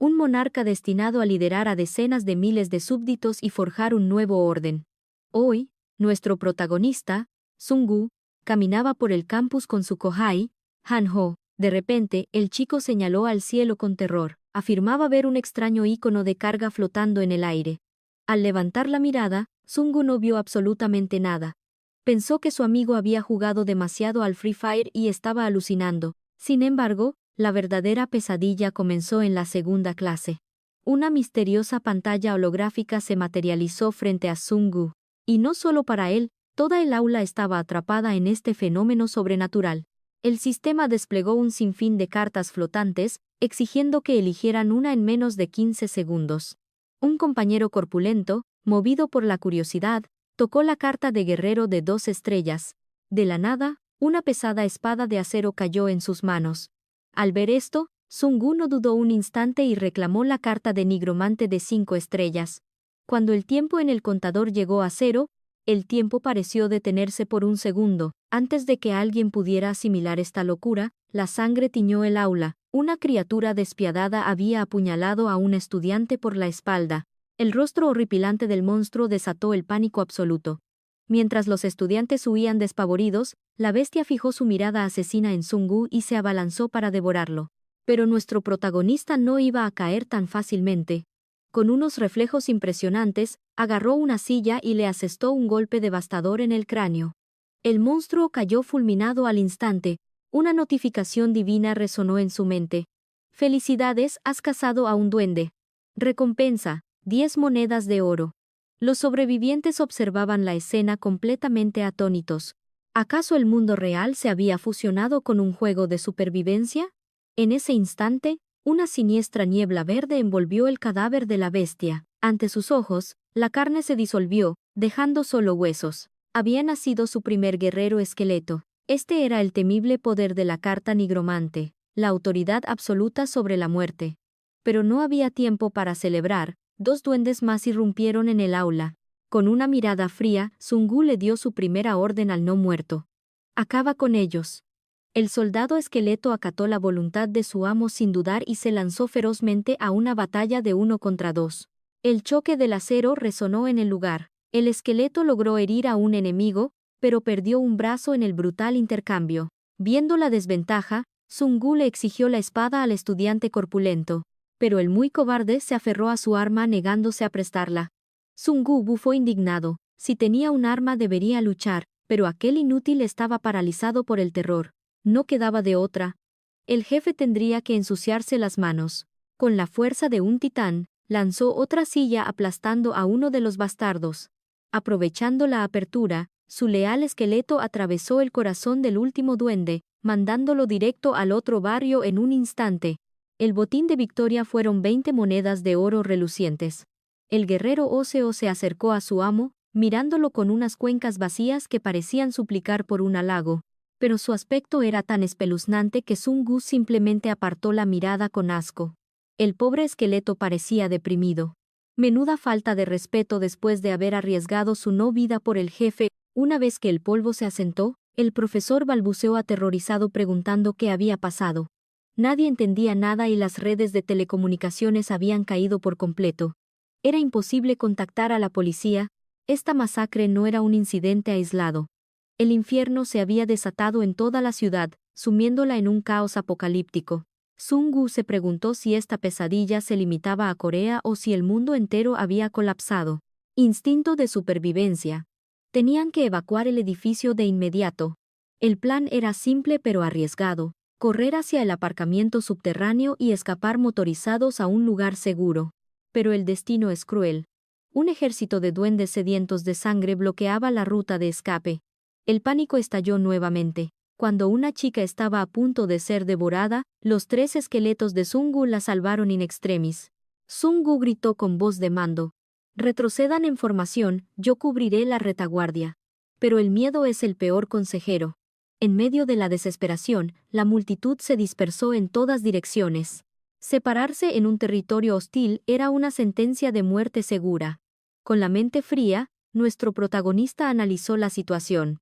un monarca destinado a liderar a decenas de miles de súbditos y forjar un nuevo orden. Hoy, nuestro protagonista, Sungu, caminaba por el campus con su kohai, Hanho. De repente, el chico señaló al cielo con terror. Afirmaba ver un extraño ícono de carga flotando en el aire. Al levantar la mirada, Sungu no vio absolutamente nada. Pensó que su amigo había jugado demasiado al Free Fire y estaba alucinando. Sin embargo, la verdadera pesadilla comenzó en la segunda clase. Una misteriosa pantalla holográfica se materializó frente a Sungu. Y no solo para él, toda el aula estaba atrapada en este fenómeno sobrenatural. El sistema desplegó un sinfín de cartas flotantes, exigiendo que eligieran una en menos de 15 segundos. Un compañero corpulento, movido por la curiosidad, tocó la carta de guerrero de 2 estrellas. De la nada, una pesada espada de acero cayó en sus manos. Al ver esto, Sungu no dudó un instante y reclamó la carta de nigromante de 5 estrellas. Cuando el tiempo en el contador llegó a 0, el tiempo pareció detenerse por un segundo. Antes de que alguien pudiera asimilar esta locura, la sangre tiñó el aula. Una criatura despiadada había apuñalado a un estudiante por la espalda. El rostro horripilante del monstruo desató el pánico absoluto. Mientras los estudiantes huían despavoridos, la bestia fijó su mirada asesina en Sungu y se abalanzó para devorarlo. Pero nuestro protagonista no iba a caer tan fácilmente. Con unos reflejos impresionantes, agarró una silla y le asestó un golpe devastador en el cráneo. El monstruo cayó fulminado al instante. Una notificación divina resonó en su mente. «Felicidades, has cazado a un duende. Recompensa, 10 monedas de oro». Los sobrevivientes observaban la escena completamente atónitos. ¿Acaso el mundo real se había fusionado con un juego de supervivencia? En ese instante, una siniestra niebla verde envolvió el cadáver de la bestia. Ante sus ojos, la carne se disolvió, dejando solo huesos. Había nacido su primer guerrero esqueleto. Este era el temible poder de la carta nigromante, la autoridad absoluta sobre la muerte. Pero no había tiempo para celebrar. 2 duendes más irrumpieron en el aula. Con una mirada fría, Sungu le dio su primera orden al no muerto. «Acaba con ellos». El soldado esqueleto acató la voluntad de su amo sin dudar y se lanzó ferozmente a una batalla de 1 contra 2. El choque del acero resonó en el lugar. El esqueleto logró herir a un enemigo, pero perdió un brazo en el brutal intercambio. Viendo la desventaja, Sungu le exigió la espada al estudiante corpulento. Pero el muy cobarde se aferró a su arma negándose a prestarla. Sungu bufó indignado. Si tenía un arma debería luchar, pero aquel inútil estaba paralizado por el terror. No quedaba de otra. El jefe tendría que ensuciarse las manos. Con la fuerza de un titán, lanzó otra silla aplastando a uno de los bastardos. Aprovechando la apertura, su leal esqueleto atravesó el corazón del último duende, mandándolo directo al otro barrio en un instante. El botín de victoria fueron 20 monedas de oro relucientes. El guerrero óseo se acercó a su amo, mirándolo con unas cuencas vacías que parecían suplicar por un halago. Pero su aspecto era tan espeluznante que Sungu simplemente apartó la mirada con asco. El pobre esqueleto parecía deprimido. Menuda falta de respeto después de haber arriesgado su no vida por el jefe. Una vez que el polvo se asentó, el profesor balbuceó aterrorizado preguntando qué había pasado. Nadie entendía nada y las redes de telecomunicaciones habían caído por completo. Era imposible contactar a la policía. Esta masacre no era un incidente aislado. El infierno se había desatado en toda la ciudad, sumiéndola en un caos apocalíptico. Sungu se preguntó si esta pesadilla se limitaba a Corea o si el mundo entero había colapsado. Instinto de supervivencia. Tenían que evacuar el edificio de inmediato. El plan era simple pero arriesgado: correr hacia el aparcamiento subterráneo y escapar motorizados a un lugar seguro. Pero el destino es cruel. Un ejército de duendes sedientos de sangre bloqueaba la ruta de escape. El pánico estalló nuevamente. Cuando una chica estaba a punto de ser devorada, los 3 esqueletos de Sungu la salvaron in extremis. Sungu gritó con voz de mando: «Retrocedan en formación, yo cubriré la retaguardia». Pero el miedo es el peor consejero. En medio de la desesperación, la multitud se dispersó en todas direcciones. Separarse en un territorio hostil era una sentencia de muerte segura. Con la mente fría, nuestro protagonista analizó la situación.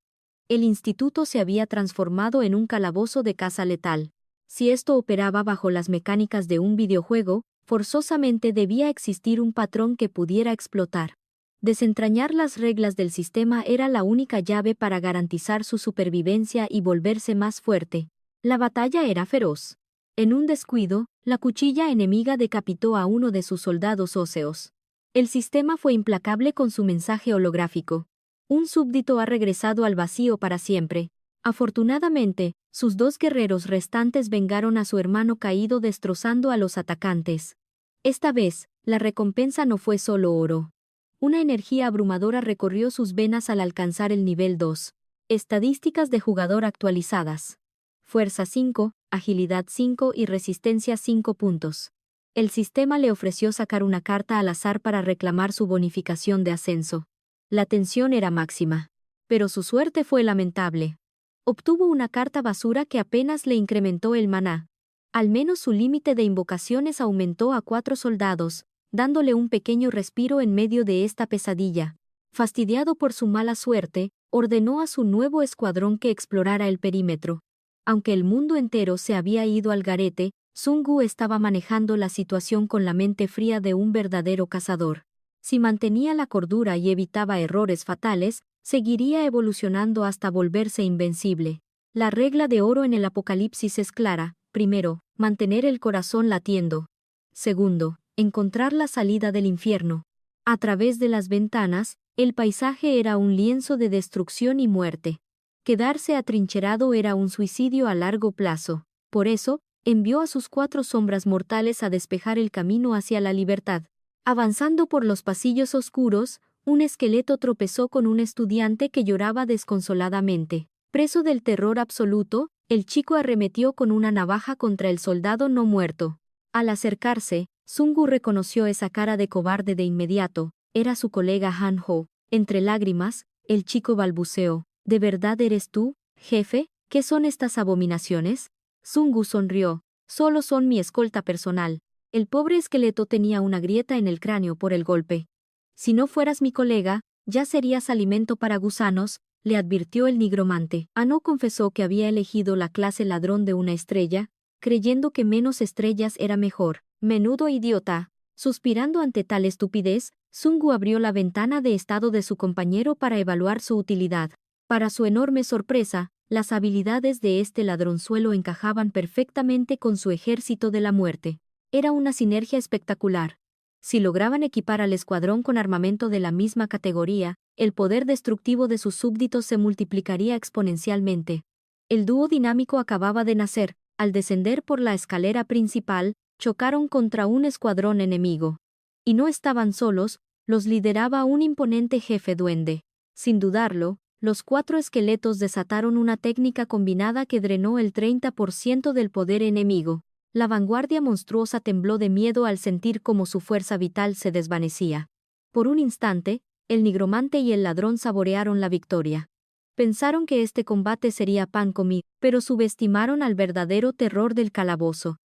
El instituto se había transformado en un calabozo de caza letal. Si esto operaba bajo las mecánicas de un videojuego, Forzosamente debía existir un patrón que pudiera explotar. Desentrañar las reglas del sistema era la única llave para garantizar su supervivencia y volverse más fuerte. La batalla era feroz. En un descuido, la cuchilla enemiga decapitó a uno de sus soldados óseos. El sistema fue implacable con su mensaje holográfico. Un súbdito ha regresado al vacío para siempre. Afortunadamente, sus dos guerreros restantes vengaron a su hermano caído destrozando a los atacantes. Esta vez, la recompensa no fue solo oro. Una energía abrumadora recorrió sus venas al alcanzar el nivel 2. Estadísticas de jugador actualizadas. Fuerza 5, agilidad 5 y resistencia 5 puntos. El sistema le ofreció sacar una carta al azar para reclamar su bonificación de ascenso. La tensión era máxima. Pero su suerte fue lamentable. Obtuvo una carta basura que apenas le incrementó el maná. Al menos su límite de invocaciones aumentó a 4 soldados, dándole un pequeño respiro en medio de esta pesadilla. Fastidiado por su mala suerte, ordenó a su nuevo escuadrón que explorara el perímetro. Aunque el mundo entero se había ido al garete, Sungu estaba manejando la situación con la mente fría de un verdadero cazador. Si mantenía la cordura y evitaba errores fatales, seguiría evolucionando hasta volverse invencible. La regla de oro en el apocalipsis es clara. Primero, mantener el corazón latiendo. Segundo, encontrar la salida del infierno. A través de las ventanas, el paisaje era un lienzo de destrucción y muerte. Quedarse atrincherado era un suicidio a largo plazo. Por eso, envió a sus 4 sombras mortales a despejar el camino hacia la libertad. Avanzando por los pasillos oscuros, un esqueleto tropezó con un estudiante que lloraba desconsoladamente. Preso del terror absoluto, el chico arremetió con una navaja contra el soldado no muerto. Al acercarse, Sungu reconoció esa cara de cobarde de inmediato. Era su colega Han Ho. Entre lágrimas, el chico balbuceó. ¿De verdad eres tú, jefe? ¿Qué son estas abominaciones? Sungu sonrió. Solo son mi escolta personal. El pobre esqueleto tenía una grieta en el cráneo por el golpe. Si no fueras mi colega, ya serías alimento para gusanos, le advirtió el nigromante. Ano confesó que había elegido la clase ladrón de una estrella, creyendo que menos estrellas era mejor. Menudo idiota. Suspirando ante tal estupidez, Sungu abrió la ventana de estado de su compañero para evaluar su utilidad. Para su enorme sorpresa, las habilidades de este ladronzuelo encajaban perfectamente con su ejército de la muerte. Era una sinergia espectacular. Si lograban equipar al escuadrón con armamento de la misma categoría, el poder destructivo de sus súbditos se multiplicaría exponencialmente. El dúo dinámico acababa de nacer. Al descender por la escalera principal, chocaron contra un escuadrón enemigo. Y no estaban solos, los lideraba un imponente jefe duende. Sin dudarlo, los 4 esqueletos desataron una técnica combinada que drenó el 30% del poder enemigo. La vanguardia monstruosa tembló de miedo al sentir cómo su fuerza vital se desvanecía. Por un instante, el nigromante y el ladrón saborearon la victoria. Pensaron que este combate sería pan comido, pero subestimaron al verdadero terror del calabozo.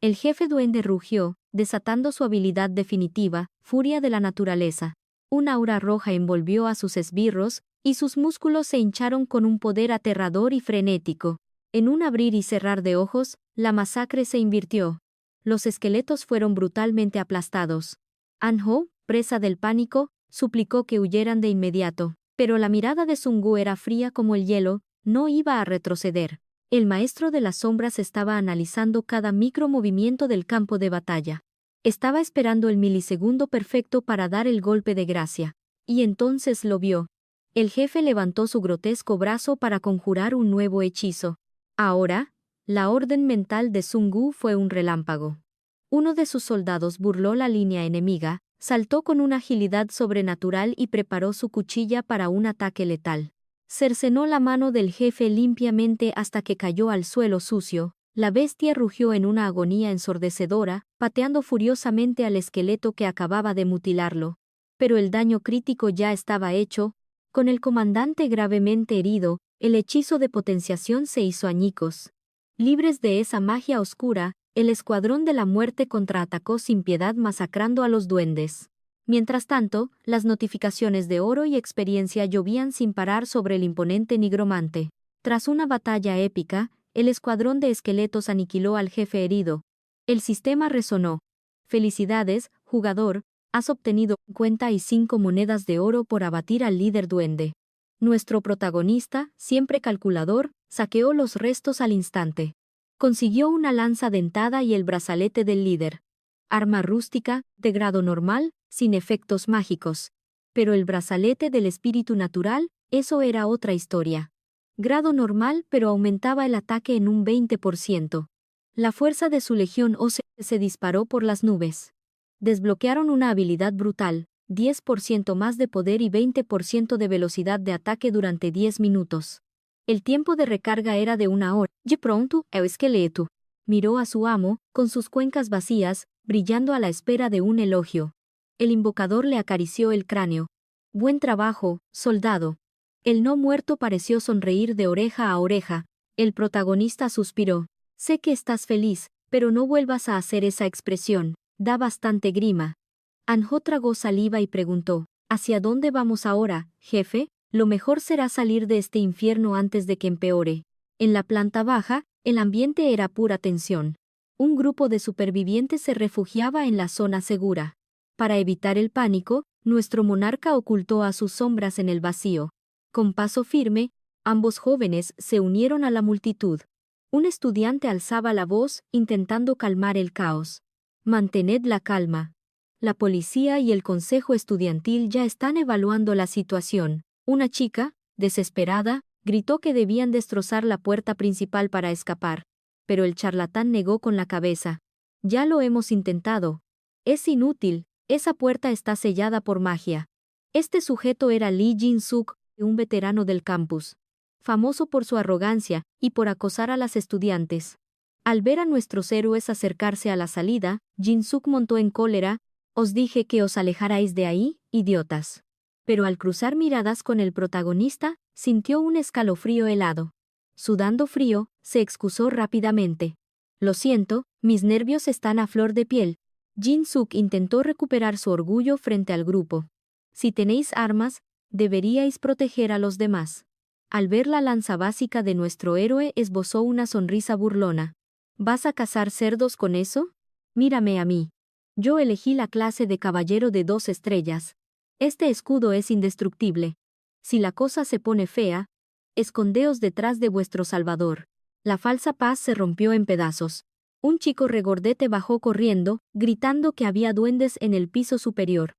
El jefe duende rugió, desatando su habilidad definitiva, furia de la naturaleza. Un aura roja envolvió a sus esbirros, y sus músculos se hincharon con un poder aterrador y frenético. En un abrir y cerrar de ojos, la masacre se invirtió. Los esqueletos fueron brutalmente aplastados. Anho, presa del pánico, suplicó que huyeran de inmediato. Pero la mirada de Sungu era fría como el hielo, no iba a retroceder. El maestro de las sombras estaba analizando cada micromovimiento del campo de batalla. Estaba esperando el milisegundo perfecto para dar el golpe de gracia. Y entonces lo vio. El jefe levantó su grotesco brazo para conjurar un nuevo hechizo. Ahora, la orden mental de Sungu fue un relámpago. Uno de sus soldados burló la línea enemiga, saltó con una agilidad sobrenatural y preparó su cuchilla para un ataque letal. Cercenó la mano del jefe limpiamente hasta que cayó al suelo sucio. La bestia rugió en una agonía ensordecedora, pateando furiosamente al esqueleto que acababa de mutilarlo. Pero el daño crítico ya estaba hecho. Con el comandante gravemente herido, el hechizo de potenciación se hizo añicos. Libres de esa magia oscura, el escuadrón de la muerte contraatacó sin piedad masacrando a los duendes. Mientras tanto, las notificaciones de oro y experiencia llovían sin parar sobre el imponente nigromante. Tras una batalla épica, el escuadrón de esqueletos aniquiló al jefe herido. El sistema resonó. Felicidades, jugador, has obtenido 55 monedas de oro por abatir al líder duende. Nuestro protagonista, siempre calculador, saqueó los restos al instante. Consiguió una lanza dentada y el brazalete del líder. Arma rústica, de grado normal, sin efectos mágicos. Pero el brazalete del espíritu natural, eso era otra historia. Grado normal, pero aumentaba el ataque en un 20%. La fuerza de su legión ósea se disparó por las nubes. Desbloquearon una habilidad brutal, 10% más de poder y 20% de velocidad de ataque durante 10 minutos. El tiempo de recarga era de 1 hora. De pronto, el esqueleto miró a su amo, con sus cuencas vacías, brillando a la espera de un elogio. El invocador le acarició el cráneo. Buen trabajo, soldado. El no muerto pareció sonreír de oreja a oreja. El protagonista suspiró. Sé que estás feliz, pero no vuelvas a hacer esa expresión. Da bastante grima. Anjo tragó saliva y preguntó, ¿hacia dónde vamos ahora, jefe? Lo mejor será salir de este infierno antes de que empeore. En la planta baja, el ambiente era pura tensión. Un grupo de supervivientes se refugiaba en la zona segura. Para evitar el pánico, nuestro monarca ocultó a sus sombras en el vacío. Con paso firme, ambos jóvenes se unieron a la multitud. Un estudiante alzaba la voz, intentando calmar el caos. Mantened la calma. La policía y el consejo estudiantil ya están evaluando la situación. Una chica, desesperada, gritó que debían destrozar la puerta principal para escapar. Pero el charlatán negó con la cabeza. Ya lo hemos intentado. Es inútil, esa puerta está sellada por magia. Este sujeto era Lee Jin-suk, un veterano del campus. Famoso por su arrogancia y por acosar a las estudiantes. Al ver a nuestros héroes acercarse a la salida, Jin-suk montó en cólera. Os dije que os alejarais de ahí, idiotas. Pero al cruzar miradas con el protagonista, sintió un escalofrío helado. Sudando frío, se excusó rápidamente. Lo siento, mis nervios están a flor de piel. Jin-suk intentó recuperar su orgullo frente al grupo. Si tenéis armas, deberíais proteger a los demás. Al ver la lanza básica de nuestro héroe esbozó una sonrisa burlona. ¿Vas a cazar cerdos con eso? Mírame a mí. Yo elegí la clase de caballero de 2 estrellas. Este escudo es indestructible. Si la cosa se pone fea, escondeos detrás de vuestro salvador. La falsa paz se rompió en pedazos. Un chico regordete bajó corriendo, gritando que había duendes en el piso superior.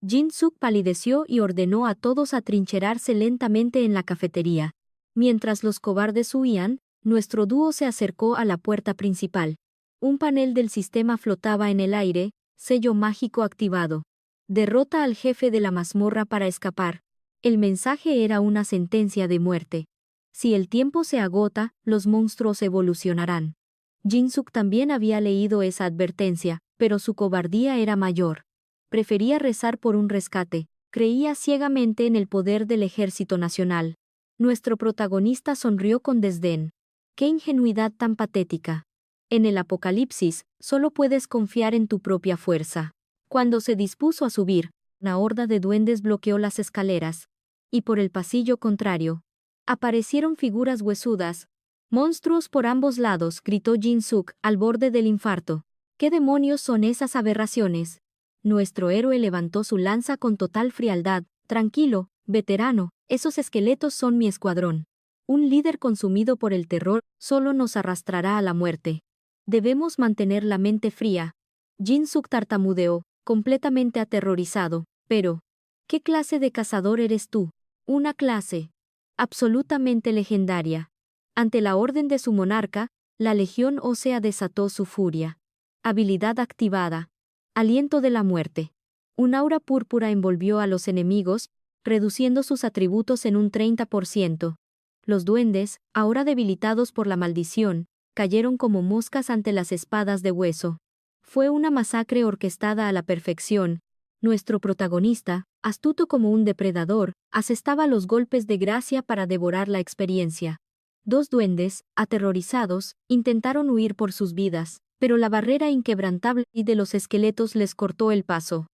Jin-suk palideció y ordenó a todos atrincherarse lentamente en la cafetería. Mientras los cobardes huían, nuestro dúo se acercó a la puerta principal. Un panel del sistema flotaba en el aire, sello mágico activado. Derrota al jefe de la mazmorra para escapar. El mensaje era una sentencia de muerte. Si el tiempo se agota, los monstruos evolucionarán. Jin-suk también había leído esa advertencia, pero su cobardía era mayor. Prefería rezar por un rescate. Creía ciegamente en el poder del Ejército Nacional. Nuestro protagonista sonrió con desdén. ¡Qué ingenuidad tan patética! En el apocalipsis, solo puedes confiar en tu propia fuerza. Cuando se dispuso a subir, una horda de duendes bloqueó las escaleras. Y por el pasillo contrario, aparecieron figuras huesudas. Monstruos por ambos lados, gritó Jin-suk, al borde del infarto. ¿Qué demonios son esas aberraciones? Nuestro héroe levantó su lanza con total frialdad. Tranquilo, veterano, esos esqueletos son mi escuadrón. Un líder consumido por el terror solo nos arrastrará a la muerte. Debemos mantener la mente fría. Jin-suk tartamudeó, completamente aterrorizado. Pero, ¿qué clase de cazador eres tú? Una clase absolutamente legendaria. Ante la orden de su monarca, la Legión Ósea desató su furia. Habilidad activada. Aliento de la muerte. Un aura púrpura envolvió a los enemigos, reduciendo sus atributos en un 30%. Los duendes, ahora debilitados por la maldición, cayeron como moscas ante las espadas de hueso. Fue una masacre orquestada a la perfección. Nuestro protagonista, astuto como un depredador, asestaba los golpes de gracia para devorar la experiencia. 2 duendes, aterrorizados, intentaron huir por sus vidas, pero la barrera inquebrantable de los esqueletos les cortó el paso.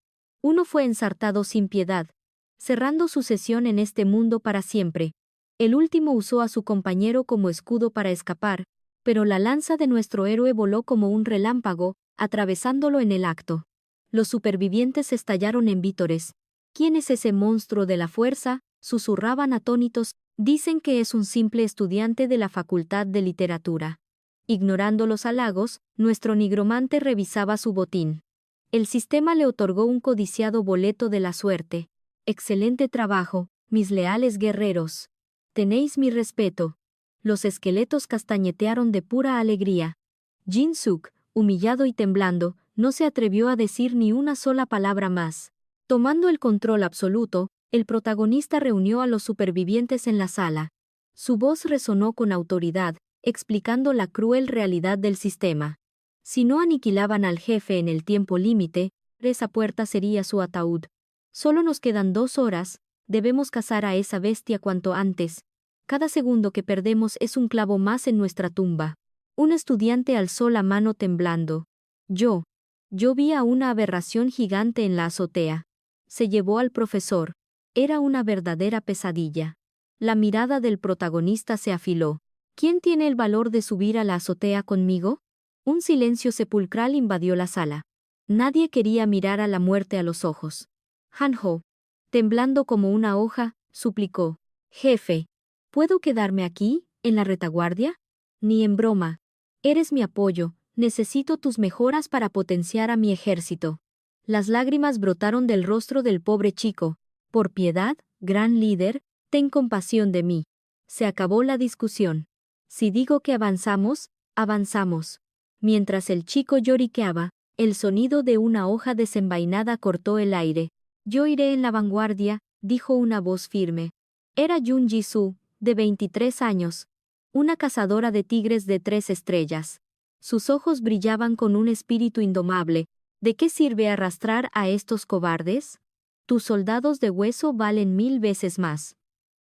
Uno fue ensartado sin piedad, cerrando su sesión en este mundo para siempre. El último usó a su compañero como escudo para escapar, pero la lanza de nuestro héroe voló como un relámpago, atravesándolo en el acto. Los supervivientes estallaron en vítores. ¿Quién es ese monstruo de la fuerza?, susurraban atónitos. Dicen que es un simple estudiante de la Facultad de Literatura. Ignorando los halagos, nuestro nigromante revisaba su botín. El sistema le otorgó un codiciado boleto de la suerte. Excelente trabajo, mis leales guerreros. Tenéis mi respeto. Los esqueletos castañetearon de pura alegría. Jin-suk, humillado y temblando, no se atrevió a decir ni una sola palabra más. Tomando el control absoluto, el protagonista reunió a los supervivientes en la sala. Su voz resonó con autoridad, explicando la cruel realidad del sistema. Si no aniquilaban al jefe en el tiempo límite, esa puerta sería su ataúd. Solo nos quedan 2 horas, debemos cazar a esa bestia cuanto antes. Cada segundo que perdemos es un clavo más en nuestra tumba. Un estudiante alzó la mano temblando. Yo vi a una aberración gigante en la azotea. Se llevó al profesor. Era una verdadera pesadilla. La mirada del protagonista se afiló. ¿Quién tiene el valor de subir a la azotea conmigo? Un silencio sepulcral invadió la sala. Nadie quería mirar a la muerte a los ojos. Han-ho, temblando como una hoja, suplicó. Jefe, ¿puedo quedarme aquí, en la retaguardia? Ni en broma. Eres mi apoyo, necesito tus mejoras para potenciar a mi ejército. Las lágrimas brotaron del rostro del pobre chico. Por piedad, gran líder, ten compasión de mí. Se acabó la discusión. Si digo que avanzamos, avanzamos. Mientras el chico lloriqueaba, el sonido de una hoja desenvainada cortó el aire. Yo iré en la vanguardia, dijo una voz firme. Era Jun Jisoo, de 23 años. Una cazadora de tigres de 3 estrellas. Sus ojos brillaban con un espíritu indomable. ¿De qué sirve arrastrar a estos cobardes? Tus soldados de hueso valen 1000 veces más.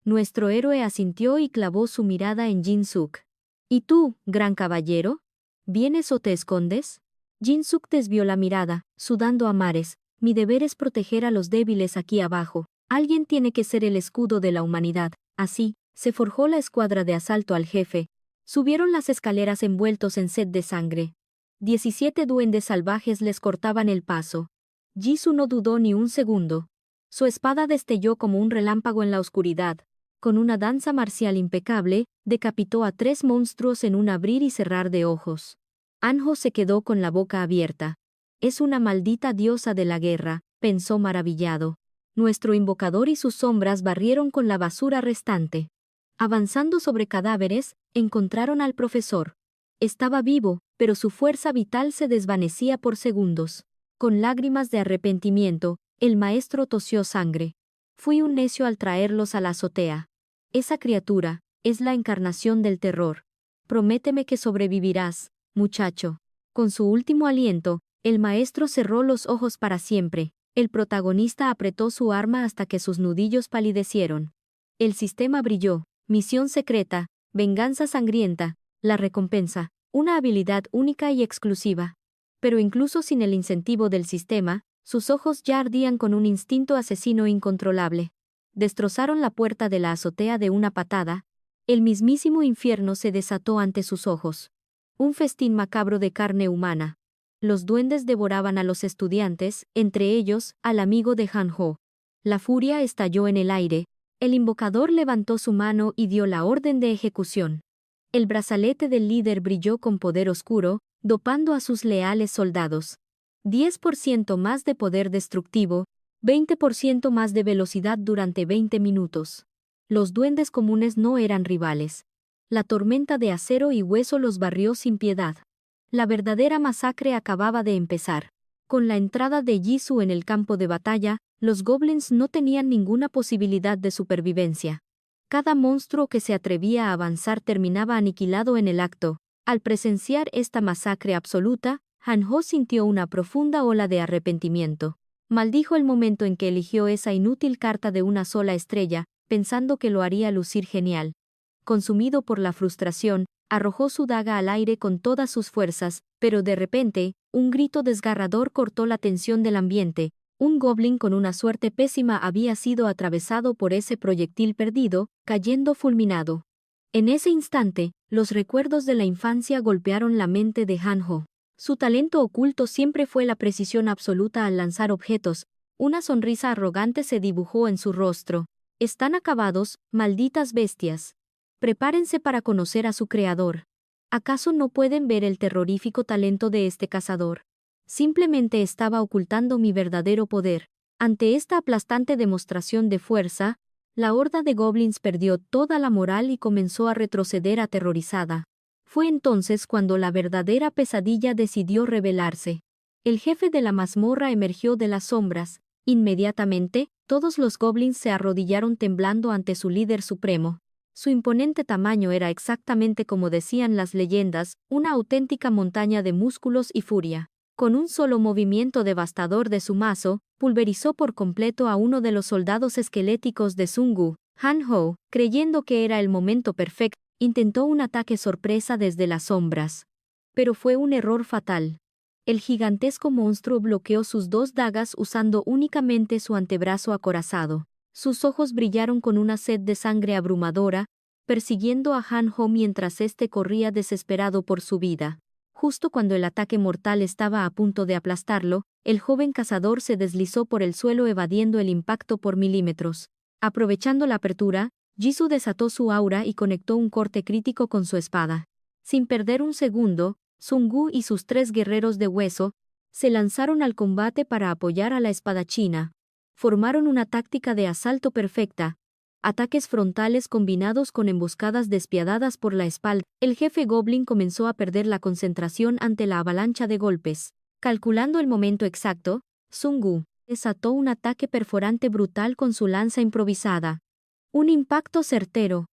Nuestro héroe asintió y clavó su mirada en Jin-suk. ¿Y tú, gran caballero? ¿Vienes o te escondes? Jin-suk desvió la mirada, sudando a mares. Mi deber es proteger a los débiles aquí abajo. Alguien tiene que ser el escudo de la humanidad. Así, se forjó la escuadra de asalto al jefe. Subieron las escaleras envueltos en sed de sangre. 17 duendes salvajes les cortaban el paso. Jisoo no dudó ni un segundo. Su espada destelló como un relámpago en la oscuridad. Con una danza marcial impecable, decapitó a 3 monstruos en un abrir y cerrar de ojos. Han-ho se quedó con la boca abierta. Es una maldita diosa de la guerra, pensó maravillado. Nuestro invocador y sus sombras barrieron con la basura restante. Avanzando sobre cadáveres, encontraron al profesor. Estaba vivo, pero su fuerza vital se desvanecía por segundos. Con lágrimas de arrepentimiento, el maestro tosió sangre. Fui un necio al traerlos a la azotea. Esa criatura es la encarnación del terror. Prométeme que sobrevivirás, muchacho. Con su último aliento, el maestro cerró los ojos para siempre. El protagonista apretó su arma hasta que sus nudillos palidecieron. El sistema brilló. Misión secreta, venganza sangrienta, la recompensa, una habilidad única y exclusiva. Pero incluso sin el incentivo del sistema, sus ojos ya ardían con un instinto asesino incontrolable. Destrozaron la puerta de la azotea de una patada. El mismísimo infierno se desató ante sus ojos. Un festín macabro de carne humana. Los duendes devoraban a los estudiantes, entre ellos, al amigo de Han-ho. La furia estalló en el aire. El invocador levantó su mano y dio la orden de ejecución. El brazalete del líder brilló con poder oscuro, dopando a sus leales soldados. 10% más de poder destructivo, 20% más de velocidad durante 20 minutos. Los duendes comunes no eran rivales. La tormenta de acero y hueso los barrió sin piedad. La verdadera masacre acababa de empezar. Con la entrada de Jisoo en el campo de batalla, los goblins no tenían ninguna posibilidad de supervivencia. Cada monstruo que se atrevía a avanzar terminaba aniquilado en el acto. Al presenciar esta masacre absoluta, Han-ho sintió una profunda ola de arrepentimiento. Maldijo el momento en que eligió esa inútil carta de una sola estrella, pensando que lo haría lucir genial. Consumido por la frustración, arrojó su daga al aire con todas sus fuerzas, pero de repente, un grito desgarrador cortó la tensión del ambiente. Un goblin con una suerte pésima había sido atravesado por ese proyectil perdido, cayendo fulminado. En ese instante, los recuerdos de la infancia golpearon la mente de Han-ho. Su talento oculto siempre fue la precisión absoluta al lanzar objetos. Una sonrisa arrogante se dibujó en su rostro. Están acabados, malditas bestias. Prepárense para conocer a su creador. ¿Acaso no pueden ver el terrorífico talento de este cazador? Simplemente estaba ocultando mi verdadero poder. Ante esta aplastante demostración de fuerza, la horda de goblins perdió toda la moral y comenzó a retroceder aterrorizada. Fue entonces cuando la verdadera pesadilla decidió revelarse. El jefe de la mazmorra emergió de las sombras. Inmediatamente, todos los goblins se arrodillaron temblando ante su líder supremo. Su imponente tamaño era exactamente como decían las leyendas, una auténtica montaña de músculos y furia. Con un solo movimiento devastador de su mazo, pulverizó por completo a uno de los soldados esqueléticos de Sun Gu. Han Ho, creyendo que era el momento perfecto, intentó un ataque sorpresa desde las sombras. Pero fue un error fatal. El gigantesco monstruo bloqueó sus dos dagas usando únicamente su antebrazo acorazado. Sus ojos brillaron con una sed de sangre abrumadora, persiguiendo a Han Ho mientras éste corría desesperado por su vida. Justo cuando el ataque mortal estaba a punto de aplastarlo, el joven cazador se deslizó por el suelo evadiendo el impacto por milímetros. Aprovechando la apertura, Jisoo desató su aura y conectó un corte crítico con su espada. Sin perder un segundo, Sun Gu y sus 3 guerreros de hueso se lanzaron al combate para apoyar a la espadachina. Formaron una táctica de asalto perfecta. Ataques frontales combinados con emboscadas despiadadas por la espalda. El jefe Goblin comenzó a perder la concentración ante la avalancha de golpes. Calculando el momento exacto, Sun Gu desató un ataque perforante brutal con su lanza improvisada. Un impacto certero.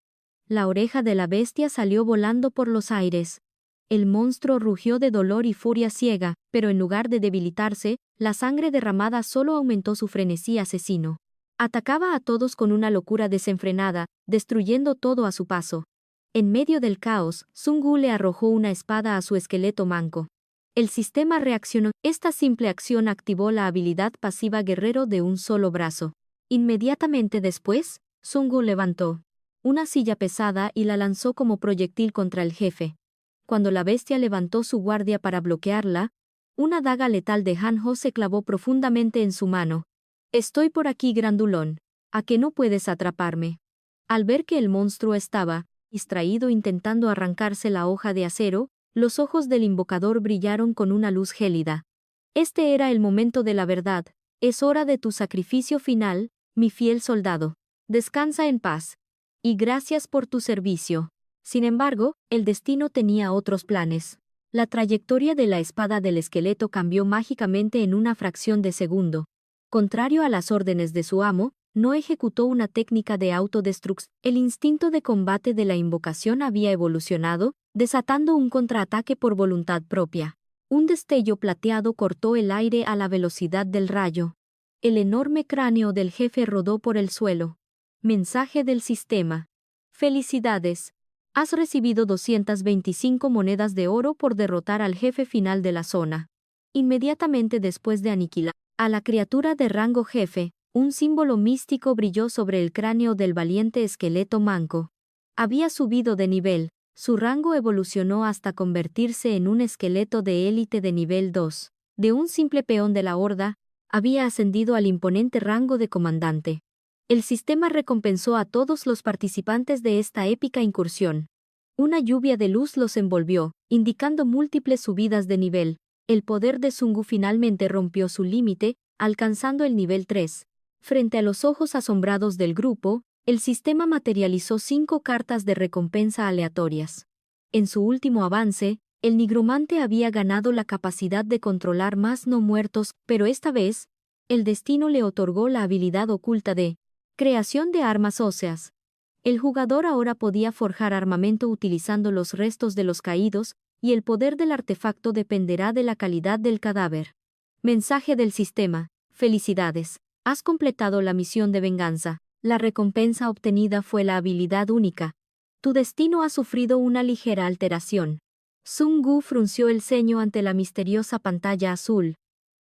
La oreja de la bestia salió volando por los aires. El monstruo rugió de dolor y furia ciega, pero en lugar de debilitarse, la sangre derramada solo aumentó su frenesí asesino. Atacaba a todos con una locura desenfrenada, destruyendo todo a su paso. En medio del caos, Sun Gu le arrojó una espada a su esqueleto manco. El sistema reaccionó. Esta simple acción activó la habilidad pasiva guerrero de un solo brazo. Inmediatamente después, Sun Gu levantó una silla pesada y la lanzó como proyectil contra el jefe. Cuando la bestia levantó su guardia para bloquearla, una daga letal de Han Ho se clavó profundamente en su mano. «Estoy por aquí, grandulón. ¿A que no puedes atraparme?» Al ver que el monstruo estaba distraído intentando arrancarse la hoja de acero, los ojos del invocador brillaron con una luz gélida. Este era el momento de la verdad. Es hora de tu sacrificio final, mi fiel soldado. Descansa en paz. Y gracias por tu servicio. Sin embargo, el destino tenía otros planes. La trayectoria de la espada del esqueleto cambió mágicamente en una fracción de segundo. Contrario a las órdenes de su amo, no ejecutó una técnica de autodestrucción. El instinto de combate de la invocación había evolucionado, desatando un contraataque por voluntad propia. Un destello plateado cortó el aire a la velocidad del rayo. El enorme cráneo del jefe rodó por el suelo. Mensaje del sistema. Felicidades. Has recibido 225 monedas de oro por derrotar al jefe final de la zona. Inmediatamente después de aniquilar a la criatura de rango jefe, un símbolo místico brilló sobre el cráneo del valiente esqueleto manco. Había subido de nivel, su rango evolucionó hasta convertirse en un esqueleto de élite de nivel 2. De un simple peón de la horda, había ascendido al imponente rango de comandante. El sistema recompensó a todos los participantes de esta épica incursión. Una lluvia de luz los envolvió, indicando múltiples subidas de nivel. El poder de Sun Gu finalmente rompió su límite, alcanzando el nivel 3. Frente a los ojos asombrados del grupo, el sistema materializó 5 cartas de recompensa aleatorias. En su último avance, el nigromante había ganado la capacidad de controlar más no muertos, pero esta vez, el destino le otorgó la habilidad oculta de creación de armas óseas. El jugador ahora podía forjar armamento utilizando los restos de los caídos, y el poder del artefacto dependerá de la calidad del cadáver. Mensaje del sistema. Felicidades. Has completado la misión de venganza. La recompensa obtenida fue la habilidad única. Tu destino ha sufrido una ligera alteración. Sun Gu frunció el ceño ante la misteriosa pantalla azul.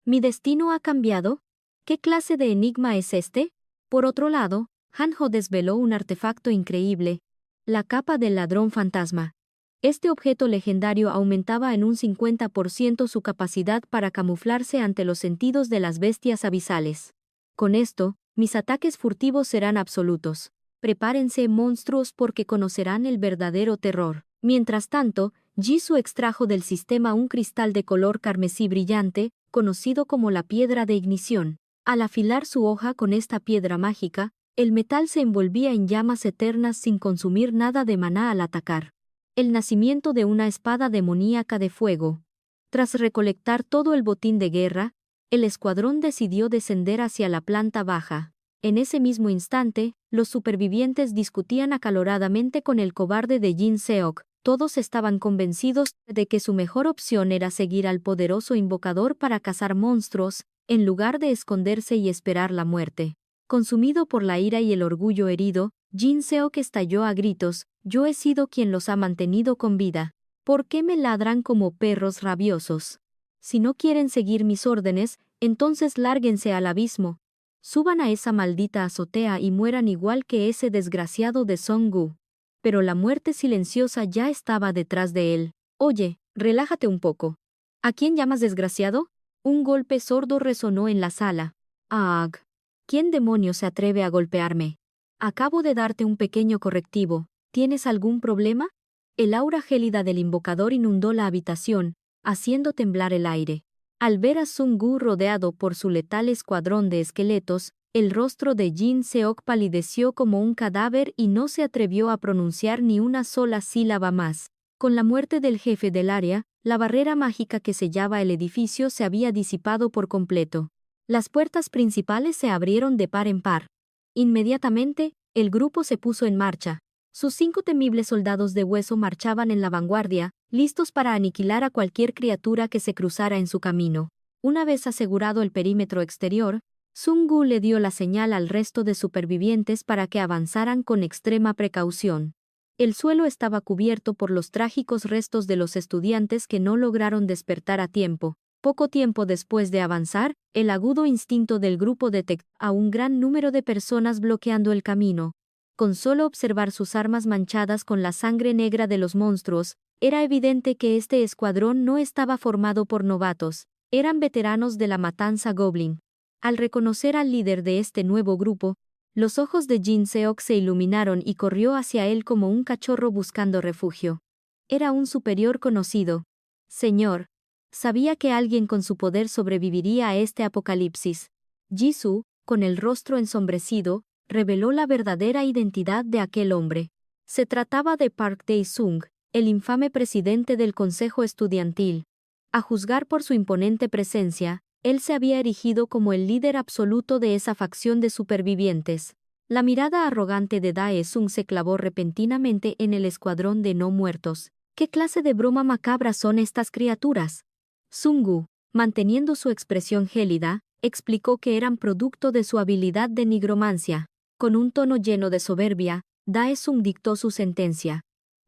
¿Mi destino ha cambiado? ¿Qué clase de enigma es este? Por otro lado, Han Ho desveló un artefacto increíble. La capa del ladrón fantasma. Este objeto legendario aumentaba en un 50% su capacidad para camuflarse ante los sentidos de las bestias abisales. Con esto, mis ataques furtivos serán absolutos. Prepárense, monstruos, porque conocerán el verdadero terror. Mientras tanto, Jisoo extrajo del sistema un cristal de color carmesí brillante, conocido como la piedra de ignición. Al afilar su hoja con esta piedra mágica, el metal se envolvía en llamas eternas sin consumir nada de maná al atacar. El nacimiento de una espada demoníaca de fuego. Tras recolectar todo el botín de guerra, el escuadrón decidió descender hacia la planta baja. En ese mismo instante, los supervivientes discutían acaloradamente con el cobarde de Jin Seok. Todos estaban convencidos de que su mejor opción era seguir al poderoso invocador para cazar monstruos, en lugar de esconderse y esperar la muerte. Consumido por la ira y el orgullo herido, Jin Seok estalló a gritos: «Yo he sido quien los ha mantenido con vida. ¿Por qué me ladran como perros rabiosos? Si no quieren seguir mis órdenes, entonces lárguense al abismo. Suban a esa maldita azotea y mueran igual que ese desgraciado de Song-gu». Pero la muerte silenciosa ya estaba detrás de él. «Oye, relájate un poco. ¿A quién llamas desgraciado?». Un golpe sordo resonó en la sala. «Ag. ¿Quién demonios se atreve a golpearme? Acabo de darte un pequeño correctivo. ¿Tienes algún problema?». El aura gélida del invocador inundó la habitación, haciendo temblar el aire. Al ver a Sung-gu rodeado por su letal escuadrón de esqueletos, el rostro de Jin Seok palideció como un cadáver y no se atrevió a pronunciar ni una sola sílaba más. Con la muerte del jefe del área, la barrera mágica que sellaba el edificio se había disipado por completo. Las puertas principales se abrieron de par en par. Inmediatamente, el grupo se puso en marcha. Sus 5 temibles soldados de hueso marchaban en la vanguardia, listos para aniquilar a cualquier criatura que se cruzara en su camino. Una vez asegurado el perímetro exterior, Sung-gu le dio la señal al resto de supervivientes para que avanzaran con extrema precaución. El suelo estaba cubierto por los trágicos restos de los estudiantes que no lograron despertar a tiempo. Poco tiempo después de avanzar, el agudo instinto del grupo detectó a un gran número de personas bloqueando el camino. Con solo observar sus armas manchadas con la sangre negra de los monstruos, era evidente que este escuadrón no estaba formado por novatos, eran veteranos de la matanza Goblin. Al reconocer al líder de este nuevo grupo, los ojos de Jin Seok se iluminaron y corrió hacia él como un cachorro buscando refugio. Era un superior conocido. «Señor, sabía que alguien con su poder sobreviviría a este apocalipsis». Jisoo, con el rostro ensombrecido, reveló la verdadera identidad de aquel hombre. Se trataba de Park Dae-sung, el infame presidente del Consejo Estudiantil. A juzgar por su imponente presencia, él se había erigido como el líder absoluto de esa facción de supervivientes. La mirada arrogante de Dae-sung se clavó repentinamente en el escuadrón de no muertos. ¿Qué clase de broma macabra son estas criaturas? Sung-gu, manteniendo su expresión gélida, explicó que eran producto de su habilidad de nigromancia. Con un tono lleno de soberbia, Dae-sung dictó su sentencia.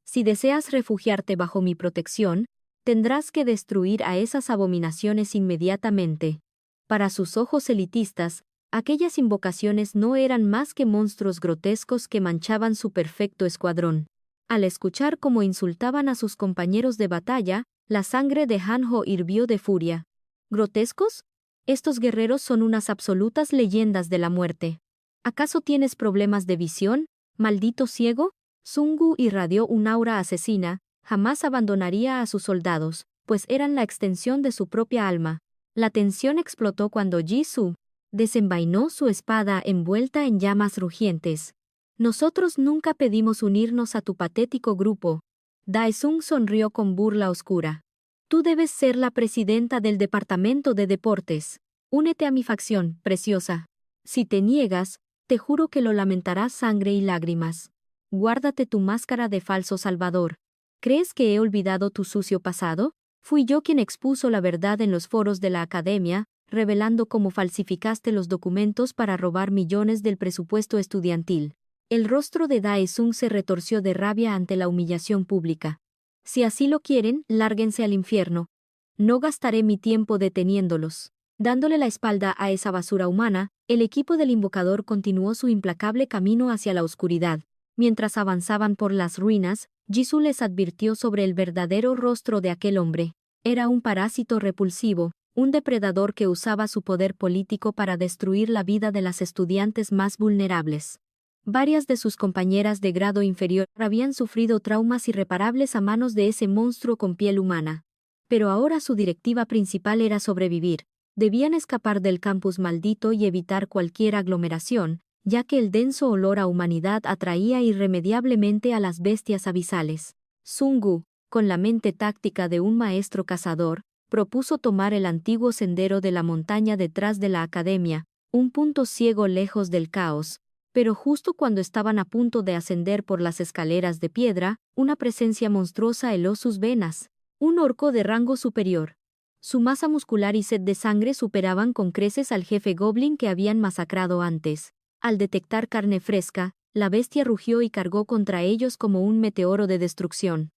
«Si deseas refugiarte bajo mi protección, tendrás que destruir a esas abominaciones inmediatamente». Para sus ojos elitistas, aquellas invocaciones no eran más que monstruos grotescos que manchaban su perfecto escuadrón. Al escuchar cómo insultaban a sus compañeros de batalla, la sangre de Han-ho hirvió de furia. ¿Grotescos? Estos guerreros son unas absolutas leyendas de la muerte. ¿Acaso tienes problemas de visión, maldito ciego? Sung-gu irradió un aura asesina. Jamás abandonaría a sus soldados, pues eran la extensión de su propia alma. La tensión explotó cuando Jisoo desenvainó su espada envuelta en llamas rugientes. «Nosotros nunca pedimos unirnos a tu patético grupo». Dae-sung sonrió con burla oscura. «Tú debes ser la presidenta del departamento de deportes. Únete a mi facción, preciosa. Si te niegas, te juro que lo lamentarás sangre y lágrimas. Guárdate tu máscara de falso salvador. ¿Crees que he olvidado tu sucio pasado? Fui yo quien expuso la verdad en los foros de la academia, revelando cómo falsificaste los documentos para robar millones del presupuesto estudiantil». El rostro de Dae-sung se retorció de rabia ante la humillación pública. «Si así lo quieren, lárguense al infierno. No gastaré mi tiempo deteniéndolos». Dándole la espalda a esa basura humana, el equipo del invocador continuó su implacable camino hacia la oscuridad. Mientras avanzaban por las ruinas, Jisoo les advirtió sobre el verdadero rostro de aquel hombre. Era un parásito repulsivo, un depredador que usaba su poder político para destruir la vida de las estudiantes más vulnerables. Varias de sus compañeras de grado inferior habían sufrido traumas irreparables a manos de ese monstruo con piel humana. Pero ahora su directiva principal era sobrevivir. Debían escapar del campus maldito y evitar cualquier aglomeración, ya que el denso olor a humanidad atraía irremediablemente a las bestias abisales. Sungu, con la mente táctica de un maestro cazador, propuso tomar el antiguo sendero de la montaña detrás de la academia, un punto ciego lejos del caos. Pero justo cuando estaban a punto de ascender por las escaleras de piedra, una presencia monstruosa heló sus venas. Un orco de rango superior. Su masa muscular y sed de sangre superaban con creces al jefe goblin que habían masacrado antes. Al detectar carne fresca, la bestia rugió y cargó contra ellos como un meteoro de destrucción.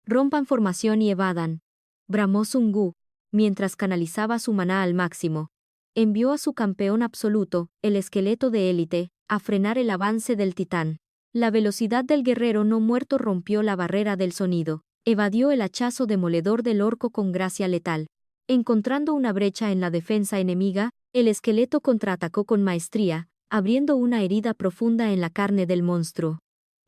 «Rompan formación y evadan», bramó Sungu, mientras canalizaba su maná al máximo. Envió a su campeón absoluto, el esqueleto de élite, a frenar el avance del titán. La velocidad del guerrero no muerto rompió la barrera del sonido. Evadió el hachazo demoledor del orco con gracia letal. Encontrando una brecha en la defensa enemiga, el esqueleto contraatacó con maestría, abriendo una herida profunda en la carne del monstruo.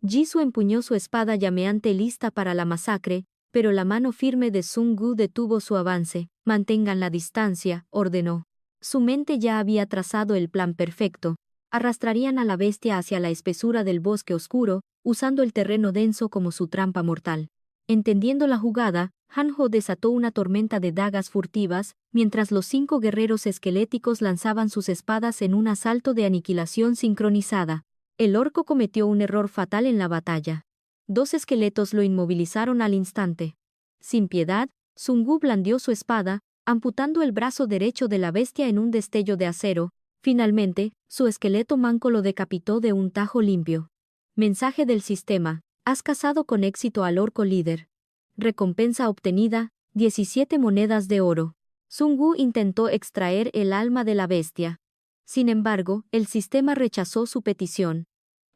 Jisoo empuñó su espada llameante lista para la masacre, pero la mano firme de Sungu detuvo su avance. «Mantengan la distancia», ordenó. Su mente ya había trazado el plan perfecto. Arrastrarían a la bestia hacia la espesura del bosque oscuro, usando el terreno denso como su trampa mortal. Entendiendo la jugada, Hanho desató una tormenta de dagas furtivas, mientras los 5 guerreros esqueléticos lanzaban sus espadas en un asalto de aniquilación sincronizada. El orco cometió un error fatal en la batalla. 2 esqueletos lo inmovilizaron al instante. Sin piedad, Sungu blandió su espada, amputando el brazo derecho de la bestia en un destello de acero. Finalmente, su esqueleto manco lo decapitó de un tajo limpio. Mensaje del sistema: has cazado con éxito al orco líder. Recompensa obtenida, 17 monedas de oro. Sungu intentó extraer el alma de la bestia. Sin embargo, el sistema rechazó su petición.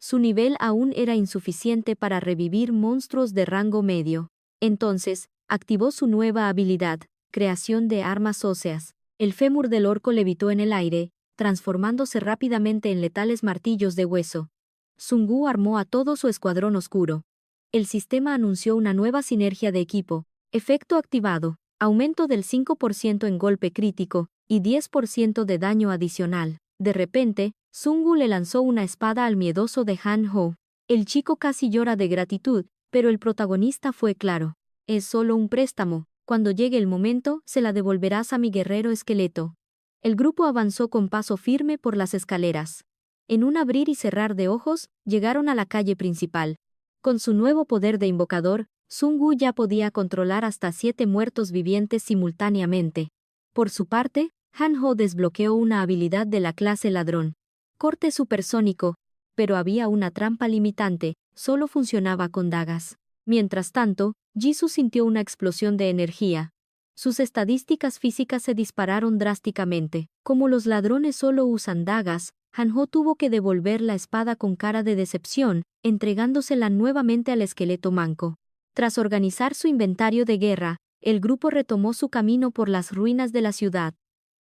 Su nivel aún era insuficiente para revivir monstruos de rango medio. Entonces, activó su nueva habilidad, creación de armas óseas. El fémur del orco levitó en el aire, transformándose rápidamente en letales martillos de hueso. Sungu armó a todo su escuadrón oscuro. El sistema anunció una nueva sinergia de equipo. Efecto activado. Aumento del 5% en golpe crítico y 10% de daño adicional. De repente, Sungu le lanzó una espada al miedoso de Hanho. El chico casi llora de gratitud, pero el protagonista fue claro. Es solo un préstamo. Cuando llegue el momento, se la devolverás a mi guerrero esqueleto. El grupo avanzó con paso firme por las escaleras. En un abrir y cerrar de ojos, llegaron a la calle principal. Con su nuevo poder de invocador, Sungu ya podía controlar hasta 7 muertos vivientes simultáneamente. Por su parte, Hanho desbloqueó una habilidad de la clase ladrón. Corte supersónico, pero había una trampa limitante, solo funcionaba con dagas. Mientras tanto, Jisoo sintió una explosión de energía. Sus estadísticas físicas se dispararon drásticamente. Como los ladrones solo usan dagas, Hanho tuvo que devolver la espada con cara de decepción, entregándosela nuevamente al esqueleto manco. Tras organizar su inventario de guerra, el grupo retomó su camino por las ruinas de la ciudad.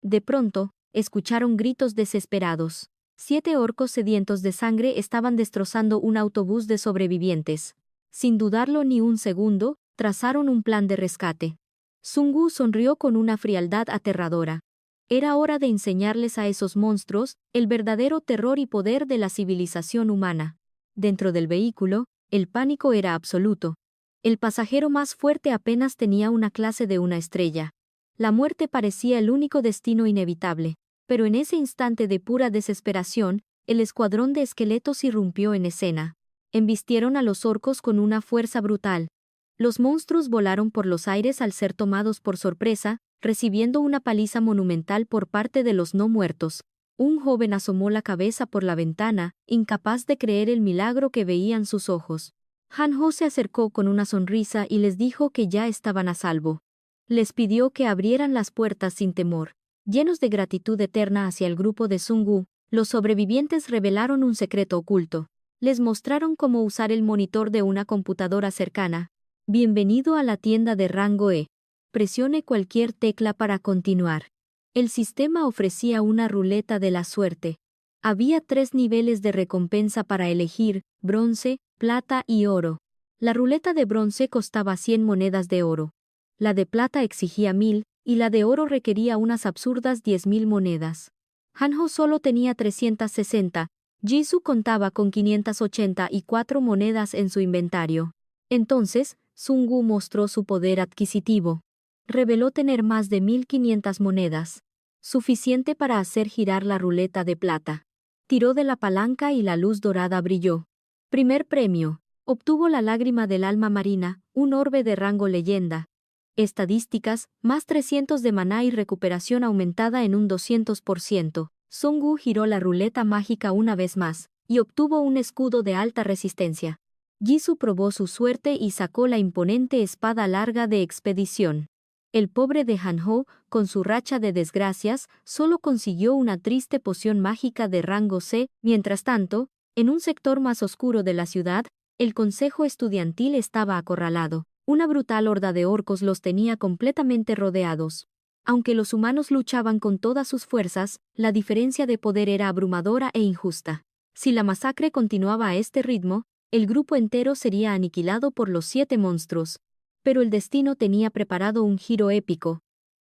De pronto, escucharon gritos desesperados. 7 orcos sedientos de sangre estaban destrozando un autobús de sobrevivientes. Sin dudarlo ni un segundo, trazaron un plan de rescate. Sungu sonrió con una frialdad aterradora. Era hora de enseñarles a esos monstruos el verdadero terror y poder de la civilización humana. Dentro del vehículo, el pánico era absoluto. El pasajero más fuerte apenas tenía una clase de una estrella. La muerte parecía el único destino inevitable. Pero en ese instante de pura desesperación, el escuadrón de esqueletos irrumpió en escena. Embistieron a los orcos con una fuerza brutal. Los monstruos volaron por los aires al ser tomados por sorpresa, recibiendo una paliza monumental por parte de los no muertos. Un joven asomó la cabeza por la ventana, incapaz de creer el milagro que veían sus ojos. Hanho se acercó con una sonrisa y les dijo que ya estaban a salvo. Les pidió que abrieran las puertas sin temor. Llenos de gratitud eterna hacia el grupo de Sungu, los sobrevivientes revelaron un secreto oculto. Les mostraron cómo usar el monitor de una computadora cercana. Bienvenido a la tienda de rango E. Presione cualquier tecla para continuar. El sistema ofrecía una ruleta de la suerte. Había 3 niveles de recompensa para elegir: bronce, plata y oro. La ruleta de bronce costaba 100 monedas de oro. La de plata exigía 1000, y la de oro requería unas absurdas 10.000 monedas. Hanho solo tenía 360. Jisoo contaba con 584 monedas en su inventario. Entonces, Sungu mostró su poder adquisitivo. Reveló tener más de 1500 monedas, suficiente para hacer girar la ruleta de plata. Tiró de la palanca y la luz dorada brilló. Primer premio. Obtuvo la lágrima del alma marina, un orbe de rango leyenda. Estadísticas, más 300 de maná y recuperación aumentada en un 200%. Sungu giró la ruleta mágica una vez más, y obtuvo un escudo de alta resistencia. Jisoo probó su suerte y sacó la imponente espada larga de expedición. El pobre de Hanho, con su racha de desgracias, solo consiguió una triste poción mágica de rango C. Mientras tanto, en un sector más oscuro de la ciudad, el consejo estudiantil estaba acorralado. Una brutal horda de orcos los tenía completamente rodeados. Aunque los humanos luchaban con todas sus fuerzas, la diferencia de poder era abrumadora e injusta. Si la masacre continuaba a este ritmo, el grupo entero sería aniquilado por los 7 monstruos. Pero el destino tenía preparado un giro épico.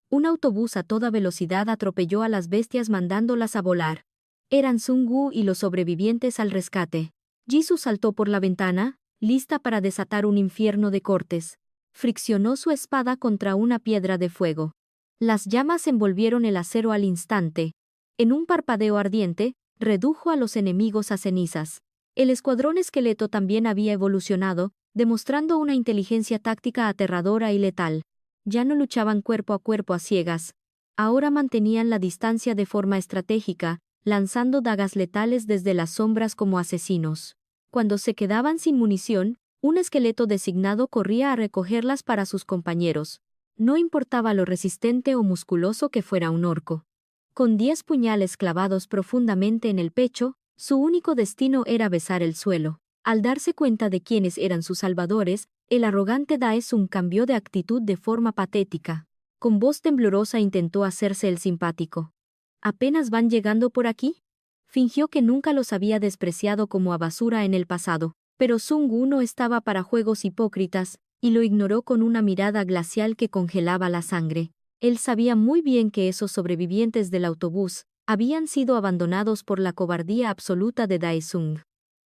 Un autobús a toda velocidad atropelló a las bestias mandándolas a volar. Eran Sungu y los sobrevivientes al rescate. Jisoo saltó por la ventana, lista para desatar un infierno de cortes. Friccionó su espada contra una piedra de fuego. Las llamas envolvieron el acero al instante. En un parpadeo ardiente, redujo a los enemigos a cenizas. El escuadrón esqueleto también había evolucionado, demostrando una inteligencia táctica aterradora y letal. Ya no luchaban cuerpo a ciegas. Ahora mantenían la distancia de forma estratégica, lanzando dagas letales desde las sombras como asesinos. Cuando se quedaban sin munición, un esqueleto designado corría a recogerlas para sus compañeros. No importaba lo resistente o musculoso que fuera un orco. Con 10 puñales clavados profundamente en el pecho, su único destino era besar el suelo. Al darse cuenta de quiénes eran sus salvadores, el arrogante Daesung cambió de actitud de forma patética. Con voz temblorosa intentó hacerse el simpático. ¿Apenas van llegando por aquí? Fingió que nunca los había despreciado como a basura en el pasado, pero Sungu no estaba para juegos hipócritas, y lo ignoró con una mirada glacial que congelaba la sangre. Él sabía muy bien que esos sobrevivientes del autobús habían sido abandonados por la cobardía absoluta de Daesung.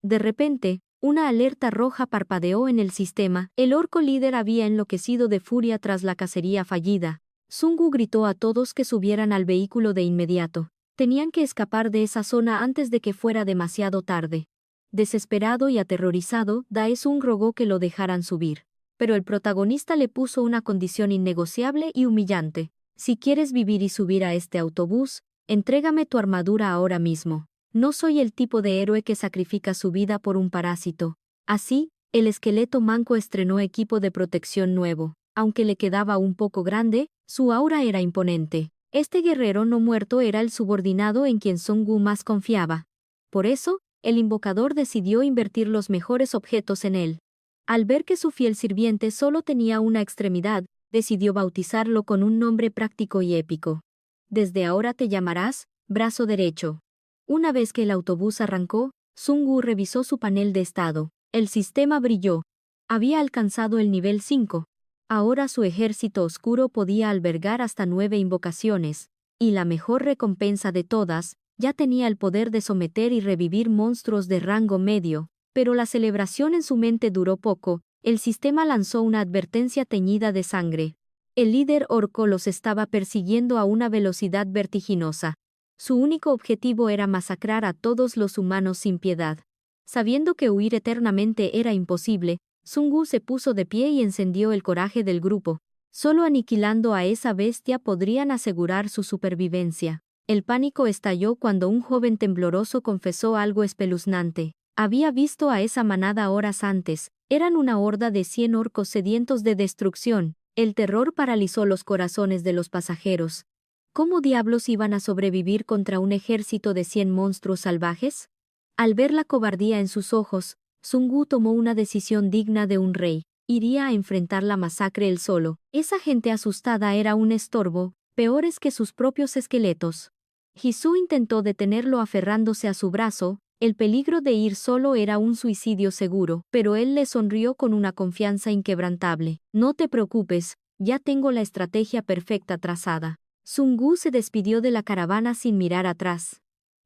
De repente, una alerta roja parpadeó en el sistema. El orco líder había enloquecido de furia tras la cacería fallida. Sungu gritó a todos que subieran al vehículo de inmediato. Tenían que escapar de esa zona antes de que fuera demasiado tarde. Desesperado y aterrorizado, Daesung rogó que lo dejaran subir. Pero el protagonista le puso una condición innegociable y humillante. Si quieres vivir y subir a este autobús, entrégame tu armadura ahora mismo. No soy el tipo de héroe que sacrifica su vida por un parásito. Así, el esqueleto manco estrenó equipo de protección nuevo. Aunque le quedaba un poco grande, su aura era imponente. Este guerrero no muerto era el subordinado en quien Sungu más confiaba. Por eso, el invocador decidió invertir los mejores objetos en él. Al ver que su fiel sirviente solo tenía una extremidad, decidió bautizarlo con un nombre práctico y épico. Desde ahora te llamarás Brazo Derecho. Una vez que el autobús arrancó, Sungu revisó su panel de estado. El sistema brilló. Había alcanzado el nivel 5. Ahora su ejército oscuro podía albergar hasta 9 invocaciones, y la mejor recompensa de todas, ya tenía el poder de someter y revivir monstruos de rango medio. Pero la celebración en su mente duró poco. El sistema lanzó una advertencia teñida de sangre. El líder orco los estaba persiguiendo a una velocidad vertiginosa. Su único objetivo era masacrar a todos los humanos sin piedad. Sabiendo que huir eternamente era imposible, Sungu se puso de pie y encendió el coraje del grupo. Solo aniquilando a esa bestia podrían asegurar su supervivencia. El pánico estalló cuando un joven tembloroso confesó algo espeluznante. Había visto a esa manada horas antes. Eran una horda de 100 orcos sedientos de destrucción. El terror paralizó los corazones de los pasajeros. ¿Cómo diablos iban a sobrevivir contra un ejército de 100 monstruos salvajes? Al ver la cobardía en sus ojos, Sun-Gu tomó una decisión digna de un rey. Iría a enfrentar la masacre él solo. Esa gente asustada era un estorbo, peores que sus propios esqueletos. Jisoo intentó detenerlo aferrándose a su brazo. El peligro de ir solo era un suicidio seguro, pero él le sonrió con una confianza inquebrantable. No te preocupes, ya tengo la estrategia perfecta trazada. Sun-Gu se despidió de la caravana sin mirar atrás.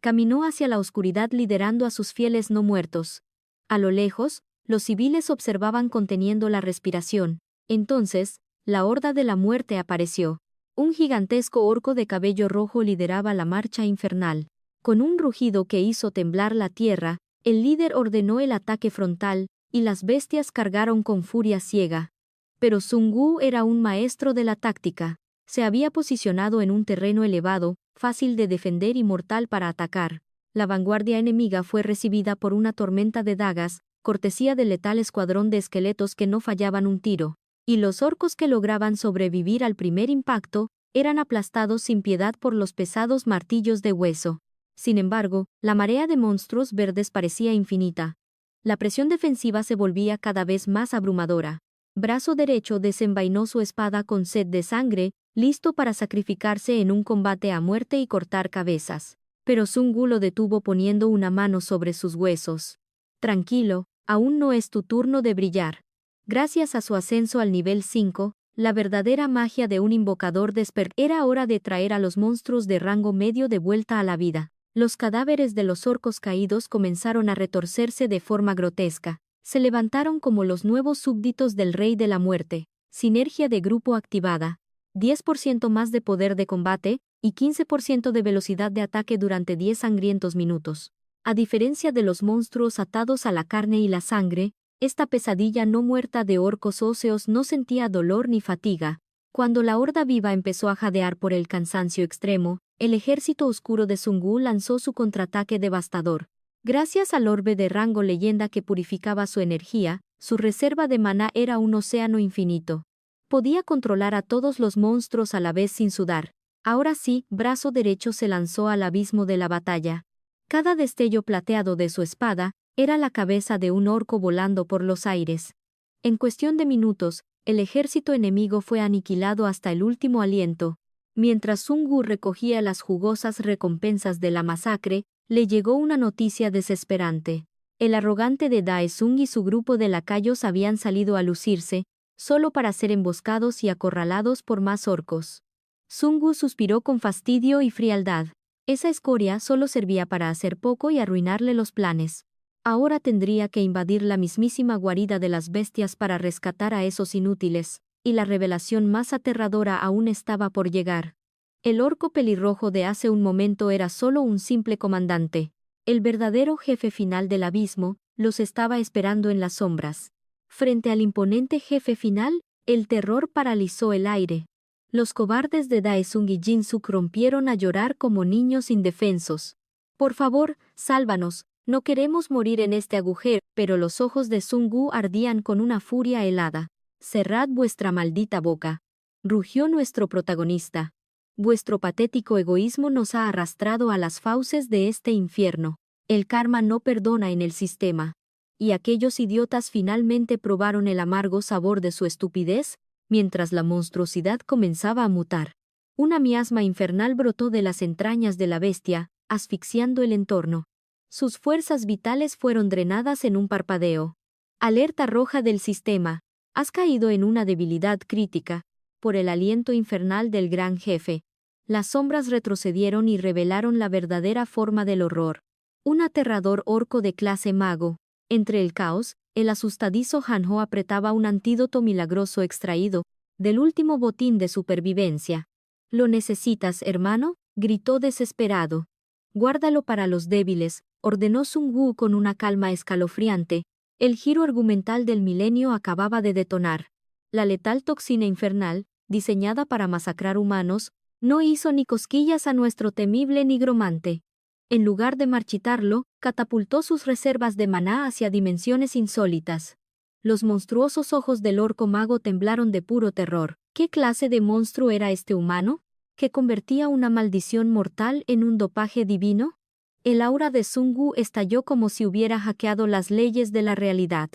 Caminó hacia la oscuridad liderando a sus fieles no muertos. A lo lejos, los civiles observaban conteniendo la respiración. Entonces, la horda de la muerte apareció. Un gigantesco orco de cabello rojo lideraba la marcha infernal. Con un rugido que hizo temblar la tierra, el líder ordenó el ataque frontal, y las bestias cargaron con furia ciega. Pero Sun-Gu era un maestro de la táctica. Se había posicionado en un terreno elevado, fácil de defender y mortal para atacar. La vanguardia enemiga fue recibida por una tormenta de dagas, cortesía del letal escuadrón de esqueletos que no fallaban un tiro. Y los orcos que lograban sobrevivir al primer impacto, eran aplastados sin piedad por los pesados martillos de hueso. Sin embargo, la marea de monstruos verdes parecía infinita. La presión defensiva se volvía cada vez más abrumadora. Brazo derecho desenvainó su espada con sed de sangre, listo para sacrificarse en un combate a muerte y cortar cabezas. Pero Sun-Gu lo detuvo poniendo una mano sobre sus huesos. Tranquilo, aún no es tu turno de brillar. Gracias a su ascenso al nivel 5, la verdadera magia de un invocador despertó. Era hora de traer a los monstruos de rango medio de vuelta a la vida. Los cadáveres de los orcos caídos comenzaron a retorcerse de forma grotesca. Se levantaron como los nuevos súbditos del Rey de la Muerte. Sinergia de grupo activada. 10% más de poder de combate, y 15% de velocidad de ataque durante 10 sangrientos minutos. A diferencia de los monstruos atados a la carne y la sangre, esta pesadilla no muerta de orcos óseos no sentía dolor ni fatiga. Cuando la horda viva empezó a jadear por el cansancio extremo, el ejército oscuro de Sun-Gu lanzó su contraataque devastador. Gracias al orbe de rango leyenda que purificaba su energía, su reserva de maná era un océano infinito. Podía controlar a todos los monstruos a la vez sin sudar. Ahora sí, brazo derecho se lanzó al abismo de la batalla. Cada destello plateado de su espada era la cabeza de un orco volando por los aires. En cuestión de minutos, el ejército enemigo fue aniquilado hasta el último aliento. Mientras Sun-Gu recogía las jugosas recompensas de la masacre, le llegó una noticia desesperante. El arrogante de Daesung y su grupo de lacayos habían salido a lucirse, solo para ser emboscados y acorralados por más orcos. Sun-Gu suspiró con fastidio y frialdad. Esa escoria solo servía para hacer poco y arruinarle los planes. Ahora tendría que invadir la mismísima guarida de las bestias para rescatar a esos inútiles, y la revelación más aterradora aún estaba por llegar. El orco pelirrojo de hace un momento era solo un simple comandante. El verdadero jefe final del abismo los estaba esperando en las sombras. Frente al imponente jefe final, el terror paralizó el aire. Los cobardes de Daesung y Jin-Suk rompieron a llorar como niños indefensos. Por favor, sálvanos, no queremos morir en este agujero. Pero los ojos de Sun-Gu ardían con una furia helada. Cerrad vuestra maldita boca. Rugió nuestro protagonista. Vuestro patético egoísmo nos ha arrastrado a las fauces de este infierno. El karma no perdona en el sistema. Y aquellos idiotas finalmente probaron el amargo sabor de su estupidez, mientras la monstruosidad comenzaba a mutar. Una miasma infernal brotó de las entrañas de la bestia, asfixiando el entorno. Sus fuerzas vitales fueron drenadas en un parpadeo. Alerta roja del sistema. Has caído en una debilidad crítica, por el aliento infernal del gran jefe. Las sombras retrocedieron y revelaron la verdadera forma del horror. Un aterrador orco de clase mago. Entre el caos, el asustadizo Hanho apretaba un antídoto milagroso extraído del último botín de supervivencia. ¿Lo necesitas, hermano?, gritó desesperado. Guárdalo para los débiles, ordenó Sun-Gu con una calma escalofriante. El giro argumental del milenio acababa de detonar. La letal toxina infernal, diseñada para masacrar humanos, no hizo ni cosquillas a nuestro temible nigromante. En lugar de marchitarlo, catapultó sus reservas de maná hacia dimensiones insólitas. Los monstruosos ojos del orco mago temblaron de puro terror. ¿Qué clase de monstruo era este humano? ¿Que convertía una maldición mortal en un dopaje divino? El aura de Sungu estalló como si hubiera hackeado las leyes de la realidad.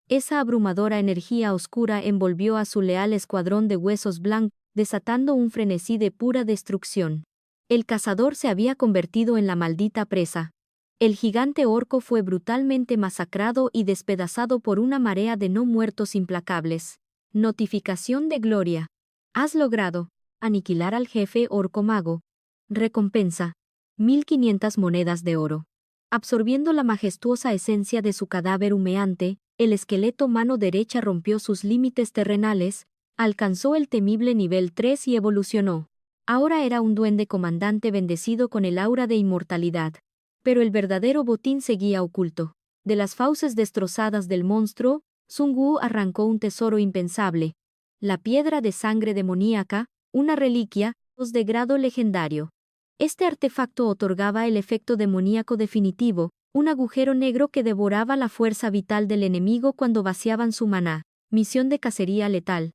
Esa abrumadora energía oscura envolvió a su leal escuadrón de huesos blancos, desatando un frenesí de pura destrucción. El cazador se había convertido en la maldita presa. El gigante orco fue brutalmente masacrado y despedazado por una marea de no muertos implacables. Notificación de gloria. Has logrado aniquilar al jefe orco mago. Recompensa: 1500 monedas de oro. Absorbiendo la majestuosa esencia de su cadáver humeante, el esqueleto mano derecha rompió sus límites terrenales, alcanzó el temible nivel 3 y evolucionó. Ahora era un duende comandante bendecido con el aura de inmortalidad. Pero el verdadero botín seguía oculto. De las fauces destrozadas del monstruo, Sungu arrancó un tesoro impensable: la piedra de sangre demoníaca, una reliquia, de grado legendario. Este artefacto otorgaba el efecto demoníaco definitivo, un agujero negro que devoraba la fuerza vital del enemigo cuando vaciaban su maná. Misión de cacería letal.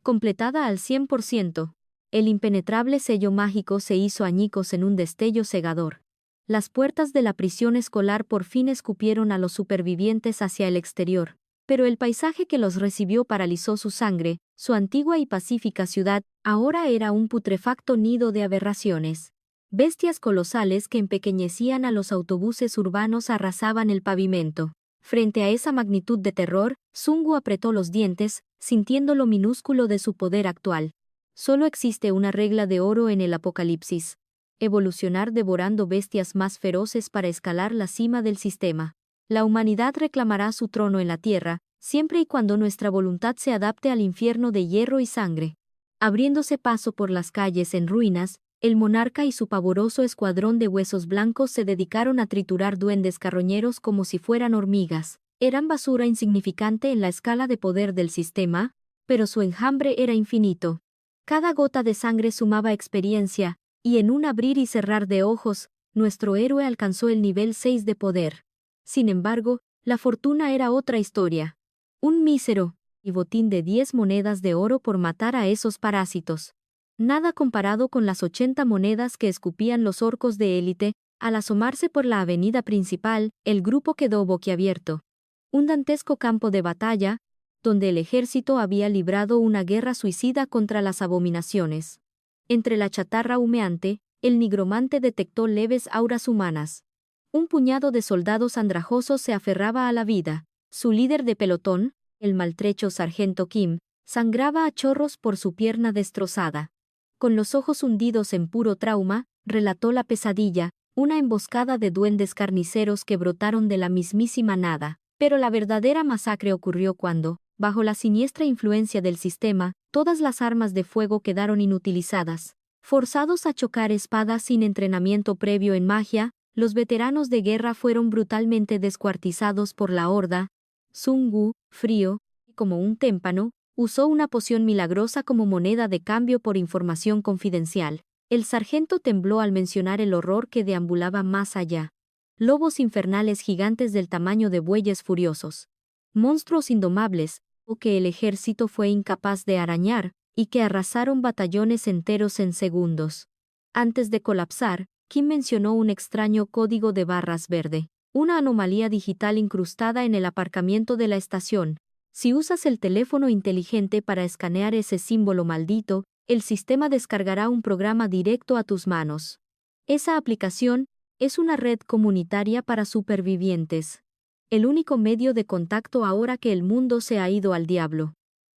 Completada al 100%. El impenetrable sello mágico se hizo añicos en un destello cegador. Las puertas de la prisión escolar por fin escupieron a los supervivientes hacia el exterior, pero el paisaje que los recibió paralizó su sangre. Su antigua y pacífica ciudad ahora era un putrefacto nido de aberraciones. Bestias colosales que empequeñecían a los autobuses urbanos arrasaban el pavimento. Frente a esa magnitud de terror, Sungu apretó los dientes, sintiendo lo minúsculo de su poder actual. Solo existe una regla de oro en el apocalipsis: evolucionar devorando bestias más feroces para escalar la cima del sistema. La humanidad reclamará su trono en la tierra, siempre y cuando nuestra voluntad se adapte al infierno de hierro y sangre. Abriéndose paso por las calles en ruinas, el monarca y su pavoroso escuadrón de huesos blancos se dedicaron a triturar duendes carroñeros como si fueran hormigas. Eran basura insignificante en la escala de poder del sistema, pero su enjambre era infinito. Cada gota de sangre sumaba experiencia, y en un abrir y cerrar de ojos, nuestro héroe alcanzó el nivel 6 de poder. Sin embargo, la fortuna era otra historia. Un mísero botín de 10 monedas de oro por matar a esos parásitos. Nada comparado con las 80 monedas que escupían los orcos de élite. Al asomarse por la avenida principal, el grupo quedó boquiabierto. Un dantesco campo de batalla, donde el ejército había librado una guerra suicida contra las abominaciones. Entre la chatarra humeante, el nigromante detectó leves auras humanas. Un puñado de soldados andrajosos se aferraba a la vida. Su líder de pelotón, el maltrecho sargento Kim, sangraba a chorros por su pierna destrozada. Con los ojos hundidos en puro trauma, relató la pesadilla, una emboscada de duendes carniceros que brotaron de la mismísima nada. Pero la verdadera masacre ocurrió cuando, bajo la siniestra influencia del sistema, todas las armas de fuego quedaron inutilizadas. Forzados a chocar espadas sin entrenamiento previo en magia, los veteranos de guerra fueron brutalmente descuartizados por la horda. Sungu, frío, como un témpano, usó una poción milagrosa como moneda de cambio por información confidencial. El sargento tembló al mencionar el horror que deambulaba más allá. Lobos infernales gigantes del tamaño de bueyes furiosos. Monstruos indomables, o que el ejército fue incapaz de arañar, y que arrasaron batallones enteros en segundos. Antes de colapsar, Kim mencionó un extraño código de barras verde, una anomalía digital incrustada en el aparcamiento de la estación. Si usas el teléfono inteligente para escanear ese símbolo maldito, el sistema descargará un programa directo a tus manos. Esa aplicación es una red comunitaria para supervivientes. El único medio de contacto ahora que el mundo se ha ido al diablo.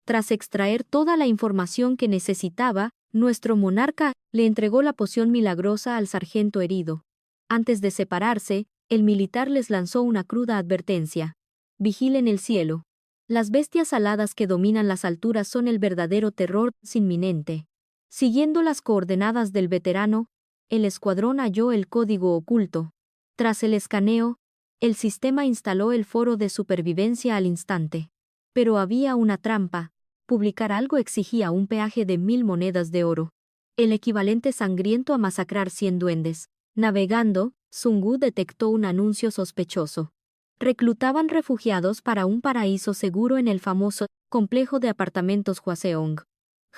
Tras extraer toda la información que necesitaba, nuestro monarca le entregó la poción milagrosa al sargento herido. Antes de separarse, el militar les lanzó una cruda advertencia. Vigilen el cielo. Las bestias aladas que dominan las alturas son el verdadero terror inminente. Siguiendo las coordenadas del veterano, el escuadrón halló el código oculto. Tras el escaneo, el sistema instaló el foro de supervivencia al instante. Pero había una trampa. Publicar algo exigía un peaje de 1000 monedas de oro, el equivalente sangriento a masacrar 100 duendes. Navegando, Sungu detectó un anuncio sospechoso. Reclutaban refugiados para un paraíso seguro en el famoso complejo de apartamentos Hwaseong.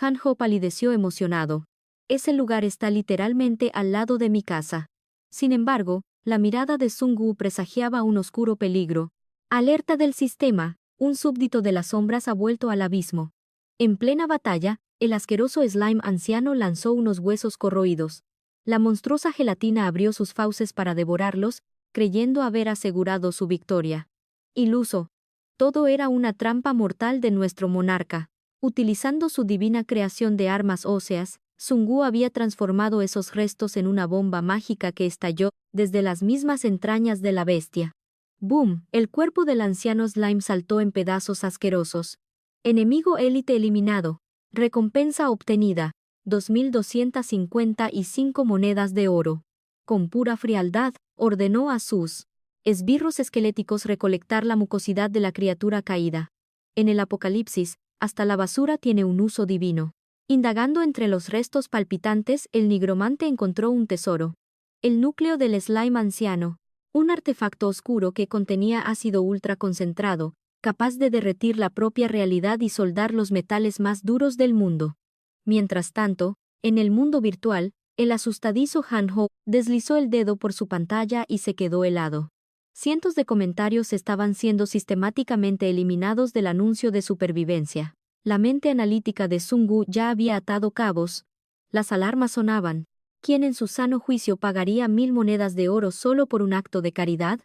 Han-ho palideció emocionado. Ese lugar está literalmente al lado de mi casa. Sin embargo, La mirada de Sun-Gu presagiaba un oscuro peligro. Alerta del sistema, un súbdito de las sombras ha vuelto al abismo. En plena batalla, el asqueroso slime anciano lanzó unos huesos corroídos. La monstruosa gelatina abrió sus fauces para devorarlos, creyendo haber asegurado su victoria. Iluso. Todo era una trampa mortal de nuestro monarca. Utilizando su divina creación de armas óseas, Sun-Gu había transformado esos restos en una bomba mágica que estalló desde las mismas entrañas de la bestia. ¡Boom! El cuerpo del anciano slime saltó en pedazos asquerosos. Enemigo élite eliminado. Recompensa obtenida. 2.255 monedas de oro. Con pura frialdad, ordenó a sus esbirros esqueléticos recolectar la mucosidad de la criatura caída. En el Apocalipsis, hasta la basura tiene un uso divino. Indagando entre los restos palpitantes, el nigromante encontró un tesoro. El núcleo del slime anciano. Un artefacto oscuro que contenía ácido ultra concentrado, capaz de derretir la propia realidad y soldar los metales más duros del mundo. Mientras tanto, en el mundo virtual, el asustadizo Han-Ho deslizó el dedo por su pantalla y se quedó helado. Cientos de comentarios estaban siendo sistemáticamente eliminados del anuncio de supervivencia. La mente analítica de Sun-Gu ya había atado cabos. Las alarmas sonaban. ¿Quién en su sano juicio pagaría 1.000 monedas de oro solo por un acto de caridad?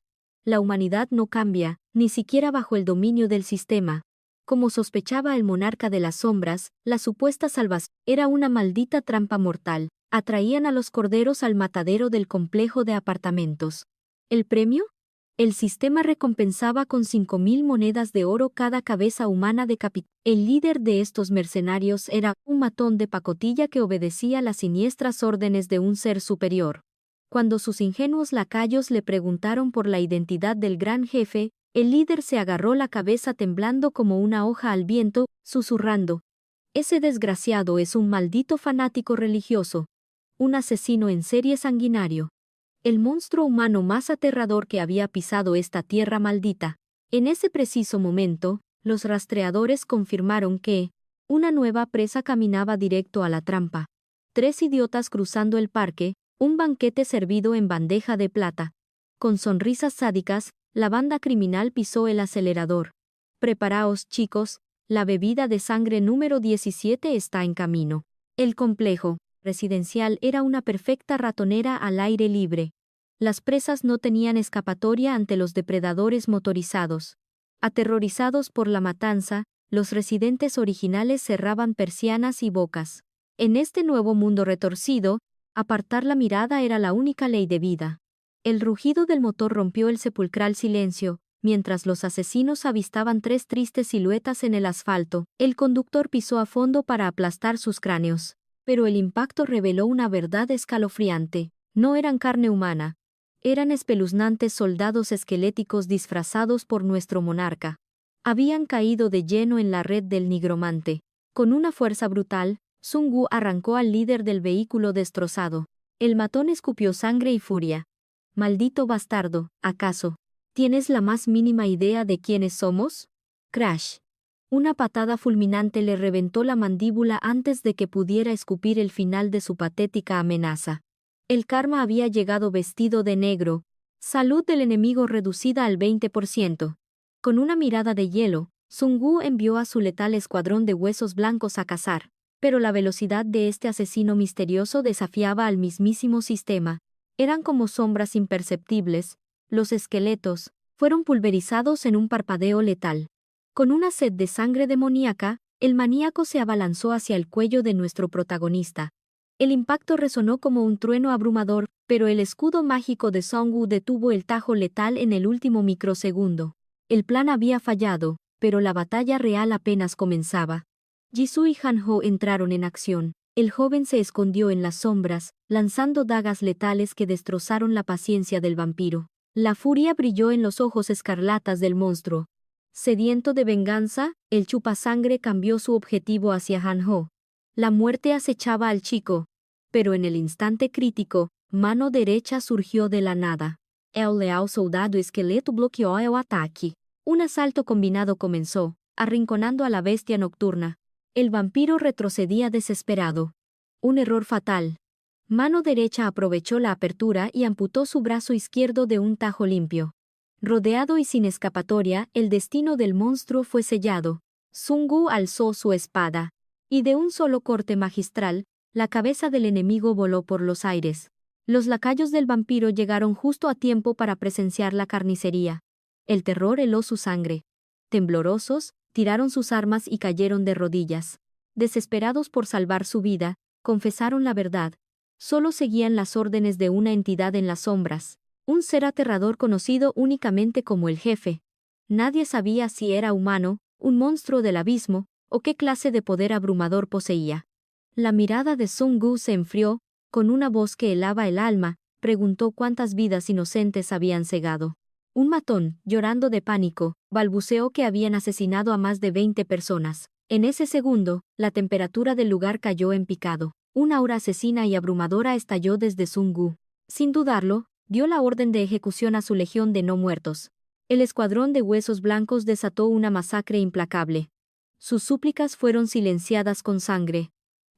La humanidad no cambia, ni siquiera bajo el dominio del sistema. Como sospechaba el monarca de las sombras, la supuesta salvación era una maldita trampa mortal. Atraían a los corderos al matadero del complejo de apartamentos. ¿El premio? El sistema recompensaba con 5.000 monedas de oro cada cabeza humana decapitada. El líder de estos mercenarios era un matón de pacotilla que obedecía las siniestras órdenes de un ser superior. Cuando sus ingenuos lacayos le preguntaron por la identidad del gran jefe, el líder se agarró la cabeza temblando como una hoja al viento, susurrando: «Ese desgraciado es un maldito fanático religioso, un asesino en serie sanguinario. El monstruo humano más aterrador que había pisado esta tierra maldita». En ese preciso momento, los rastreadores confirmaron que una nueva presa caminaba directo a la trampa. 3 idiotas cruzando el parque, un banquete servido en bandeja de plata. Con sonrisas sádicas, la banda criminal pisó el acelerador. «Preparaos, chicos, la bebida de sangre número 17 está en camino». El complejo residencial era una perfecta ratonera al aire libre. Las presas no tenían escapatoria ante los depredadores motorizados. Aterrorizados por la matanza, los residentes originales cerraban persianas y bocas. En este nuevo mundo retorcido, apartar la mirada era la única ley de vida. El rugido del motor rompió el sepulcral silencio, mientras los asesinos avistaban 3 tristes siluetas en el asfalto. El conductor pisó a fondo para aplastar sus cráneos. Pero el impacto reveló una verdad escalofriante. No eran carne humana. Eran espeluznantes soldados esqueléticos disfrazados por nuestro monarca. Habían caído de lleno en la red del nigromante. Con una fuerza brutal, Sun-Gu arrancó al líder del vehículo destrozado. El matón escupió sangre y furia. «Maldito bastardo, ¿acaso tienes la más mínima idea de quiénes somos?» Crash. Una patada fulminante le reventó la mandíbula antes de que pudiera escupir el final de su patética amenaza. El karma había llegado vestido de negro. Salud del enemigo reducida al 20%. Con una mirada de hielo, Sun-Gu envió a su letal escuadrón de huesos blancos a cazar. Pero la velocidad de este asesino misterioso desafiaba al mismísimo sistema. Eran como sombras imperceptibles. Los esqueletos fueron pulverizados en un parpadeo letal. Con una sed de sangre demoníaca, el maníaco se abalanzó hacia el cuello de nuestro protagonista. El impacto resonó como un trueno abrumador, pero el escudo mágico de Sun-Gu detuvo el tajo letal en el último microsegundo. El plan había fallado, pero la batalla real apenas comenzaba. Jisoo y Han-Ho entraron en acción. El joven se escondió en las sombras, lanzando dagas letales que destrozaron la paciencia del vampiro. La furia brilló en los ojos escarlatas del monstruo. Sediento de venganza, el chupasangre cambió su objetivo hacia Han-Ho. La muerte acechaba al chico. Pero en el instante crítico, mano derecha surgió de la nada. El leal soldado esqueleto bloqueó el ataque. Un asalto combinado comenzó, arrinconando a la bestia nocturna. El vampiro retrocedía desesperado. Un error fatal. Mano derecha aprovechó la apertura y amputó su brazo izquierdo de un tajo limpio. Rodeado y sin escapatoria, el destino del monstruo fue sellado. Sun Wu alzó su espada, y de un solo corte magistral, la cabeza del enemigo voló por los aires. Los lacayos del vampiro llegaron justo a tiempo para presenciar la carnicería. El terror heló su sangre. Temblorosos, tiraron sus armas y cayeron de rodillas. Desesperados por salvar su vida, confesaron la verdad. Solo seguían las órdenes de una entidad en las sombras, un ser aterrador conocido únicamente como el jefe. Nadie sabía si era humano, un monstruo del abismo, o qué clase de poder abrumador poseía. La mirada de Sun Wu se enfrió, con una voz que helaba el alma, preguntó cuántas vidas inocentes habían cegado. Un matón, llorando de pánico, balbuceó que habían asesinado a más de 20 personas. En ese segundo, la temperatura del lugar cayó en picado. Una aura asesina y abrumadora estalló desde Sun Wu. Sin dudarlo, dio la orden de ejecución a su legión de no muertos. El escuadrón de huesos blancos desató una masacre implacable. Sus súplicas fueron silenciadas con sangre.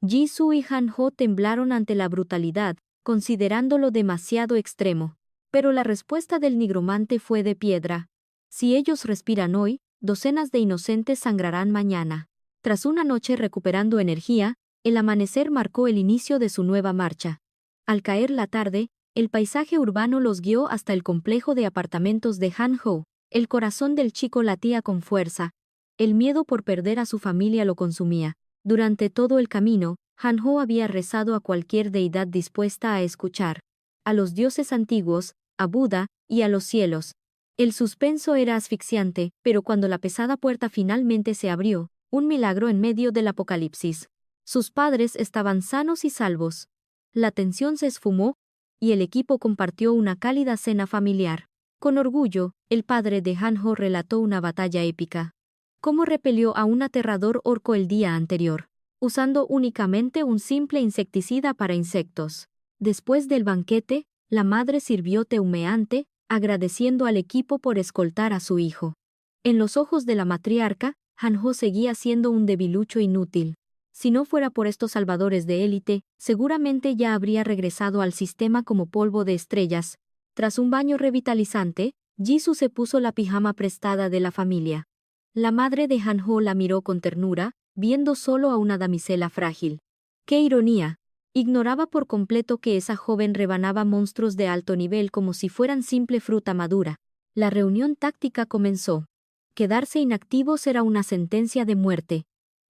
Jisoo y Han Ho temblaron ante la brutalidad, considerándolo demasiado extremo. Pero la respuesta del nigromante fue de piedra. Si ellos respiran hoy, docenas de inocentes sangrarán mañana. Tras una noche recuperando energía, el amanecer marcó el inicio de su nueva marcha. Al caer la tarde, el paisaje urbano los guió hasta el complejo de apartamentos de Han Ho. El corazón del chico latía con fuerza. El miedo por perder a su familia lo consumía. Durante todo el camino, Han Ho había rezado a cualquier deidad dispuesta a escuchar. A los dioses antiguos, a Buda, y a los cielos. El suspenso era asfixiante, pero cuando la pesada puerta finalmente se abrió, un milagro en medio del apocalipsis. Sus padres estaban sanos y salvos. La tensión se esfumó, y el equipo compartió una cálida cena familiar. Con orgullo, el padre de Han Ho relató una batalla épica. Cómo repelió a un aterrador orco el día anterior, usando únicamente un simple insecticida para insectos. Después del banquete, la madre sirvió té humeante, agradeciendo al equipo por escoltar a su hijo. En los ojos de la matriarca, Han Ho seguía siendo un debilucho inútil. Si no fuera por estos salvadores de élite, seguramente ya habría regresado al sistema como polvo de estrellas. Tras un baño revitalizante, Jisoo se puso la pijama prestada de la familia. La madre de Han Ho la miró con ternura, viendo solo a una damisela frágil. ¡Qué ironía! Ignoraba por completo que esa joven rebanaba monstruos de alto nivel como si fueran simple fruta madura. La reunión táctica comenzó. Quedarse inactivos era una sentencia de muerte.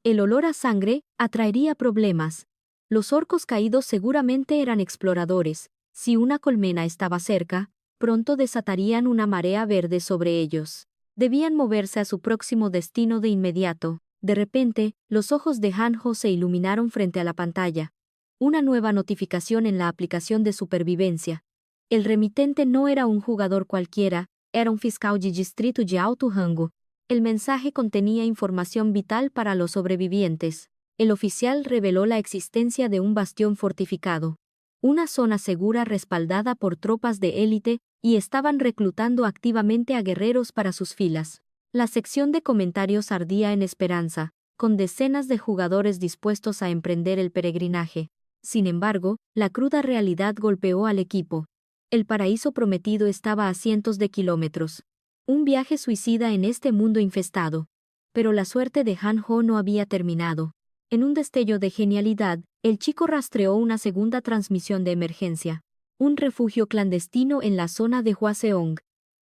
El olor a sangre atraería problemas. Los orcos caídos seguramente eran exploradores. Si una colmena estaba cerca, pronto desatarían una marea verde sobre ellos. Debían moverse a su próximo destino de inmediato. De repente, los ojos de Han Ho se iluminaron frente a la pantalla. Una nueva notificación en la aplicación de supervivencia. El remitente no era un jugador cualquiera, era un fiscal de distrito de alto rango. El mensaje contenía información vital para los sobrevivientes. El oficial reveló la existencia de un bastión fortificado. Una zona segura respaldada por tropas de élite, y estaban reclutando activamente a guerreros para sus filas. La sección de comentarios ardía en esperanza, con decenas de jugadores dispuestos a emprender el peregrinaje. Sin embargo, la cruda realidad golpeó al equipo. El paraíso prometido estaba a cientos de kilómetros. Un viaje suicida en este mundo infestado. Pero la suerte de Han Ho no había terminado. En un destello de genialidad, el chico rastreó una segunda transmisión de emergencia. Un refugio clandestino en la zona de Hwaseong.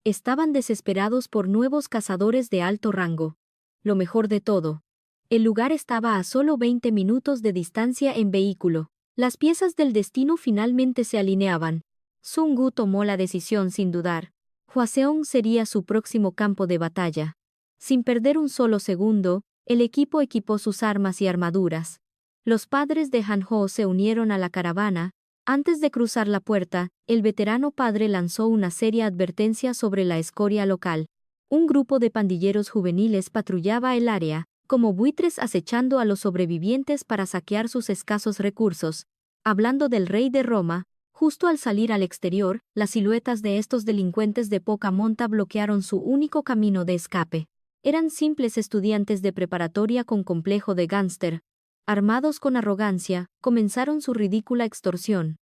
Estaban desesperados por nuevos cazadores de alto rango. Lo mejor de todo. El lugar estaba a solo 20 minutos de distancia en vehículo. Las piezas del destino finalmente se alineaban. Sun Wu tomó la decisión sin dudar. Hwaseong sería su próximo campo de batalla. Sin perder un solo segundo, el equipo equipó sus armas y armaduras. Los padres de Han Ho se unieron a la caravana. Antes de cruzar la puerta, el veterano padre lanzó una seria advertencia sobre la escoria local. Un grupo de pandilleros juveniles patrullaba el área, como buitres acechando a los sobrevivientes para saquear sus escasos recursos. Hablando del rey de Roma, justo al salir al exterior, las siluetas de estos delincuentes de poca monta bloquearon su único camino de escape. Eran simples estudiantes de preparatoria con complejo de gánster. Armados con arrogancia, comenzaron su ridícula extorsión.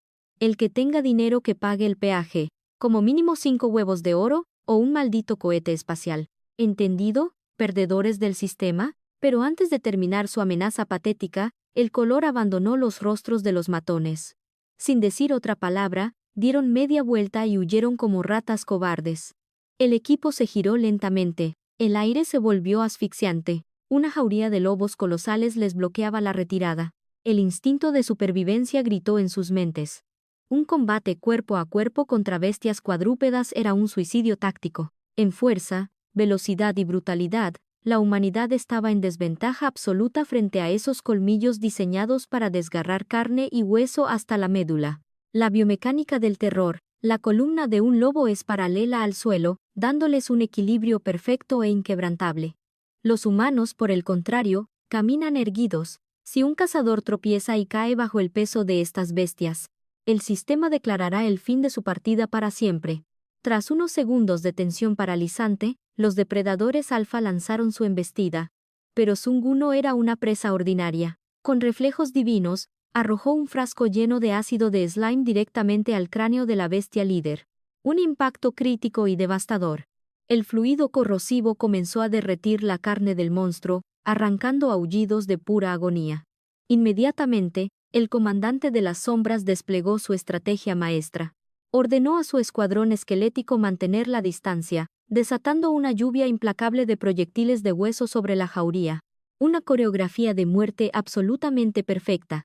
El que tenga dinero que pague el peaje, como mínimo 5 huevos de oro, o un maldito cohete espacial. ¿Entendido, perdedores del sistema? Pero antes de terminar su amenaza patética, el color abandonó los rostros de los matones. Sin decir otra palabra, dieron media vuelta y huyeron como ratas cobardes. El equipo se giró lentamente, el aire se volvió asfixiante, una jauría de lobos colosales les bloqueaba la retirada. El instinto de supervivencia gritó en sus mentes. Un combate cuerpo a cuerpo contra bestias cuadrúpedas era un suicidio táctico. En fuerza, velocidad y brutalidad, la humanidad estaba en desventaja absoluta frente a esos colmillos diseñados para desgarrar carne y hueso hasta la médula. La biomecánica del terror, la columna de un lobo es paralela al suelo, dándoles un equilibrio perfecto e inquebrantable. Los humanos, por el contrario, caminan erguidos. Si un cazador tropieza y cae bajo el peso de estas bestias, el sistema declarará el fin de su partida para siempre. Tras unos segundos de tensión paralizante, los depredadores alfa lanzaron su embestida. Pero Sungu no era una presa ordinaria. Con reflejos divinos, arrojó un frasco lleno de ácido de slime directamente al cráneo de la bestia líder. Un impacto crítico y devastador. El fluido corrosivo comenzó a derretir la carne del monstruo, arrancando aullidos de pura agonía. Inmediatamente, el comandante de las sombras desplegó su estrategia maestra. Ordenó a su escuadrón esquelético mantener la distancia, desatando una lluvia implacable de proyectiles de hueso sobre la jauría. Una coreografía de muerte absolutamente perfecta.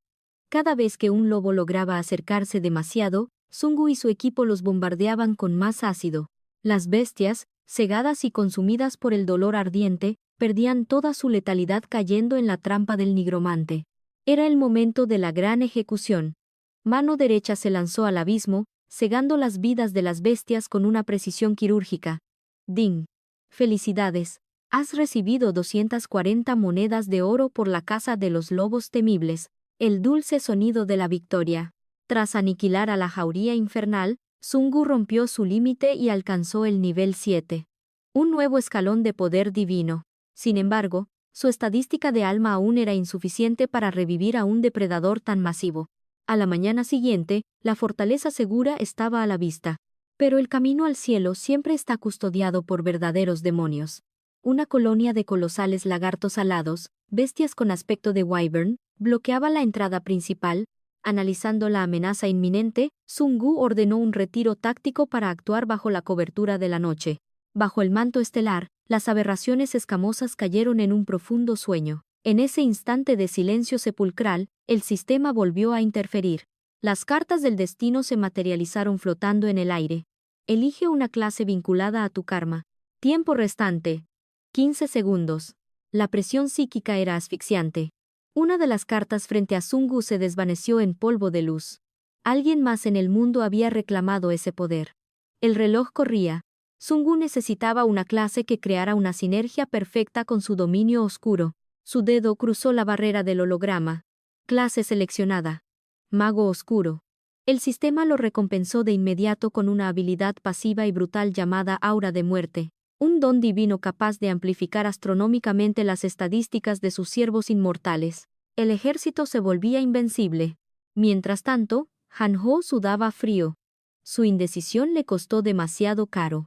Cada vez que un lobo lograba acercarse demasiado, Sungu y su equipo los bombardeaban con más ácido. Las bestias, cegadas y consumidas por el dolor ardiente, perdían toda su letalidad cayendo en la trampa del nigromante. Era el momento de la gran ejecución. Mano derecha se lanzó al abismo, cegando las vidas de las bestias con una precisión quirúrgica. Ding. Felicidades. Has recibido 240 monedas de oro por la caza de los lobos temibles. El dulce sonido de la victoria. Tras aniquilar a la jauría infernal, Sungu rompió su límite y alcanzó el nivel 7. Un nuevo escalón de poder divino. Sin embargo, su estadística de alma aún era insuficiente para revivir a un depredador tan masivo. A la mañana siguiente, la fortaleza segura estaba a la vista. Pero el camino al cielo siempre está custodiado por verdaderos demonios. Una colonia de colosales lagartos alados, bestias con aspecto de wyvern, bloqueaba la entrada principal. Analizando la amenaza inminente, Sungu ordenó un retiro táctico para actuar bajo la cobertura de la noche. Bajo el manto estelar, las aberraciones escamosas cayeron en un profundo sueño. En ese instante de silencio sepulcral, el sistema volvió a interferir. Las cartas del destino se materializaron flotando en el aire. Elige una clase vinculada a tu karma. Tiempo restante. 15 segundos. La presión psíquica era asfixiante. Una de las cartas frente a Sungu se desvaneció en polvo de luz. Alguien más en el mundo había reclamado ese poder. El reloj corría. Sungu necesitaba una clase que creara una sinergia perfecta con su dominio oscuro. Su dedo cruzó la barrera del holograma. Clase seleccionada. Mago oscuro. El sistema lo recompensó de inmediato con una habilidad pasiva y brutal llamada Aura de Muerte. Un don divino capaz de amplificar astronómicamente las estadísticas de sus siervos inmortales. El ejército se volvía invencible. Mientras tanto, Han-Ho sudaba frío. Su indecisión le costó demasiado caro.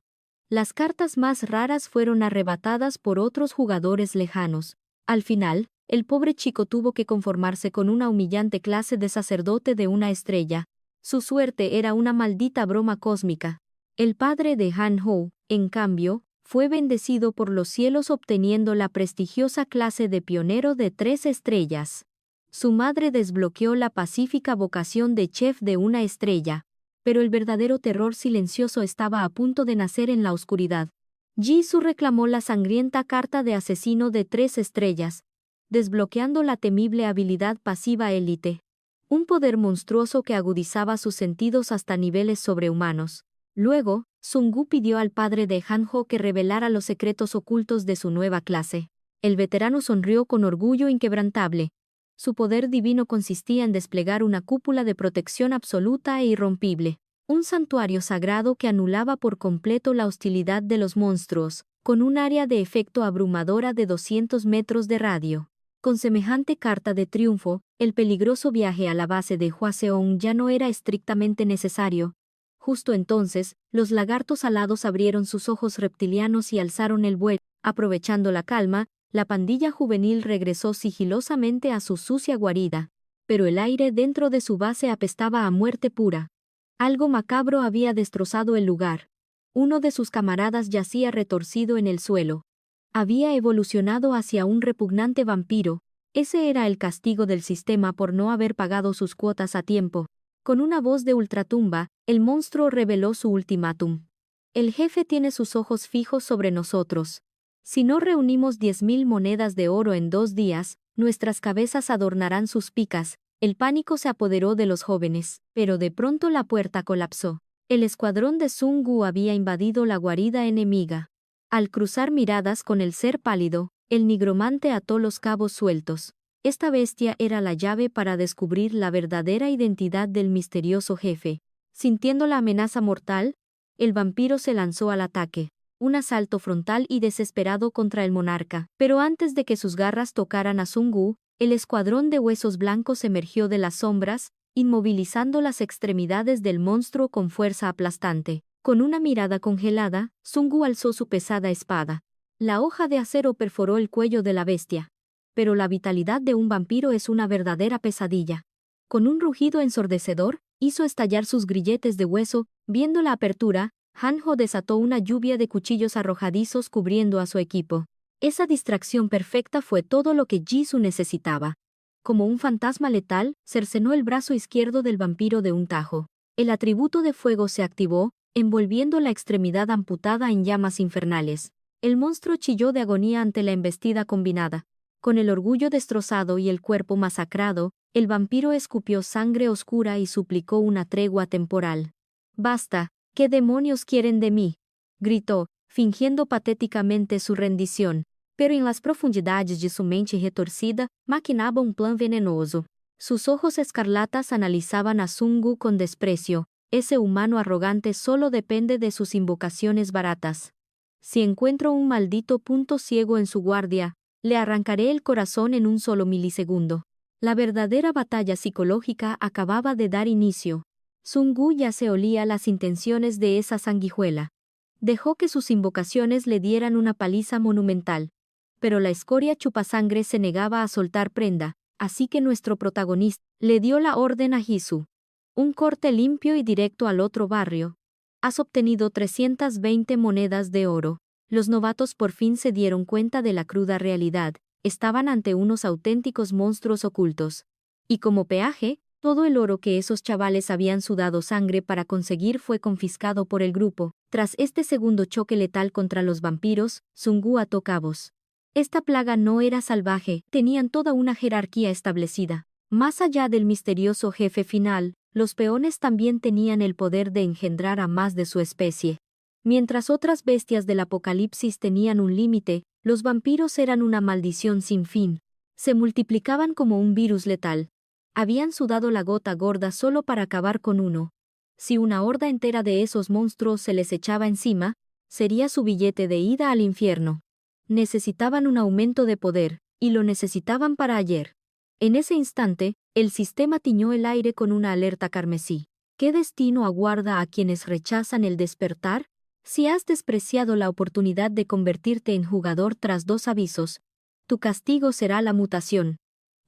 Las cartas más raras fueron arrebatadas por otros jugadores lejanos. Al final, el pobre chico tuvo que conformarse con una humillante clase de sacerdote de una estrella. Su suerte era una maldita broma cósmica. El padre de Han-Ho, en cambio, fue bendecido por los cielos obteniendo la prestigiosa clase de pionero de 3 estrellas. Su madre desbloqueó la pacífica vocación de chef de una estrella, pero el verdadero terror silencioso estaba a punto de nacer en la oscuridad. Jisoo reclamó la sangrienta carta de asesino de 3 estrellas, desbloqueando la temible habilidad pasiva élite. Un poder monstruoso que agudizaba sus sentidos hasta niveles sobrehumanos. Luego, Sungu pidió al padre de Han-Ho que revelara los secretos ocultos de su nueva clase. El veterano sonrió con orgullo inquebrantable. Su poder divino consistía en desplegar una cúpula de protección absoluta e irrompible. Un santuario sagrado que anulaba por completo la hostilidad de los monstruos, con un área de efecto abrumadora de 200 metros de radio. Con semejante carta de triunfo, el peligroso viaje a la base de Hwaseong ya no era estrictamente necesario. Justo entonces, los lagartos alados abrieron sus ojos reptilianos y alzaron el vuelo. Aprovechando la calma, la pandilla juvenil regresó sigilosamente a su sucia guarida. Pero el aire dentro de su base apestaba a muerte pura. Algo macabro había destrozado el lugar. Uno de sus camaradas yacía retorcido en el suelo. Había evolucionado hacia un repugnante vampiro. Ese era el castigo del sistema por no haber pagado sus cuotas a tiempo. Con una voz de ultratumba, el monstruo reveló su ultimátum. El jefe tiene sus ojos fijos sobre nosotros. Si no reunimos 10.000 monedas de oro en 2 días, nuestras cabezas adornarán sus picas. El pánico se apoderó de los jóvenes, pero de pronto la puerta colapsó. El escuadrón de Sun Gu había invadido la guarida enemiga. Al cruzar miradas con el ser pálido, el nigromante ató los cabos sueltos. Esta bestia era la llave para descubrir la verdadera identidad del misterioso jefe. Sintiendo la amenaza mortal, el vampiro se lanzó al ataque. Un asalto frontal y desesperado contra el monarca. Pero antes de que sus garras tocaran a Sun Gu, el escuadrón de huesos blancos emergió de las sombras, inmovilizando las extremidades del monstruo con fuerza aplastante. Con una mirada congelada, Sun Gu alzó su pesada espada. La hoja de acero perforó el cuello de la bestia. Pero la vitalidad de un vampiro es una verdadera pesadilla. Con un rugido ensordecedor, hizo estallar sus grilletes de hueso. Viendo la apertura, Hanjo desató una lluvia de cuchillos arrojadizos cubriendo a su equipo. Esa distracción perfecta fue todo lo que Jisoo necesitaba. Como un fantasma letal, cercenó el brazo izquierdo del vampiro de un tajo. El atributo de fuego se activó, envolviendo la extremidad amputada en llamas infernales. El monstruo chilló de agonía ante la embestida combinada. Con el orgullo destrozado y el cuerpo masacrado, el vampiro escupió sangre oscura y suplicó una tregua temporal. «Basta, ¿qué demonios quieren de mí?», gritó, fingiendo patéticamente su rendición. Pero en las profundidades de su mente retorcida, maquinaba un plan venenoso. Sus ojos escarlatas analizaban a Sun Gu con desprecio. Ese humano arrogante solo depende de sus invocaciones baratas. Si encuentro un maldito punto ciego en su guardia, le arrancaré el corazón en un solo milisegundo. La verdadera batalla psicológica acababa de dar inicio. Sun Gu ya se olía las intenciones de esa sanguijuela. Dejó que sus invocaciones le dieran una paliza monumental. Pero la escoria chupasangre se negaba a soltar prenda, así que nuestro protagonista le dio la orden a Jisoo. Un corte limpio y directo al otro barrio. Has obtenido 320 monedas de oro. Los novatos por fin se dieron cuenta de la cruda realidad. Estaban ante unos auténticos monstruos ocultos. Y como peaje, todo el oro que esos chavales habían sudado sangre para conseguir fue confiscado por el grupo. Tras este segundo choque letal contra los vampiros, Sun Gu ató cabos. Esta plaga no era salvaje, tenían toda una jerarquía establecida. Más allá del misterioso jefe final, los peones también tenían el poder de engendrar a más de su especie. Mientras otras bestias del apocalipsis tenían un límite, los vampiros eran una maldición sin fin. Se multiplicaban como un virus letal. Habían sudado la gota gorda solo para acabar con uno. Si una horda entera de esos monstruos se les echaba encima, sería su billete de ida al infierno. Necesitaban un aumento de poder, y lo necesitaban para ayer. En ese instante, el sistema tiñó el aire con una alerta carmesí. ¿Qué destino aguarda a quienes rechazan el despertar? Si has despreciado la oportunidad de convertirte en jugador tras 2 avisos, tu castigo será la mutación.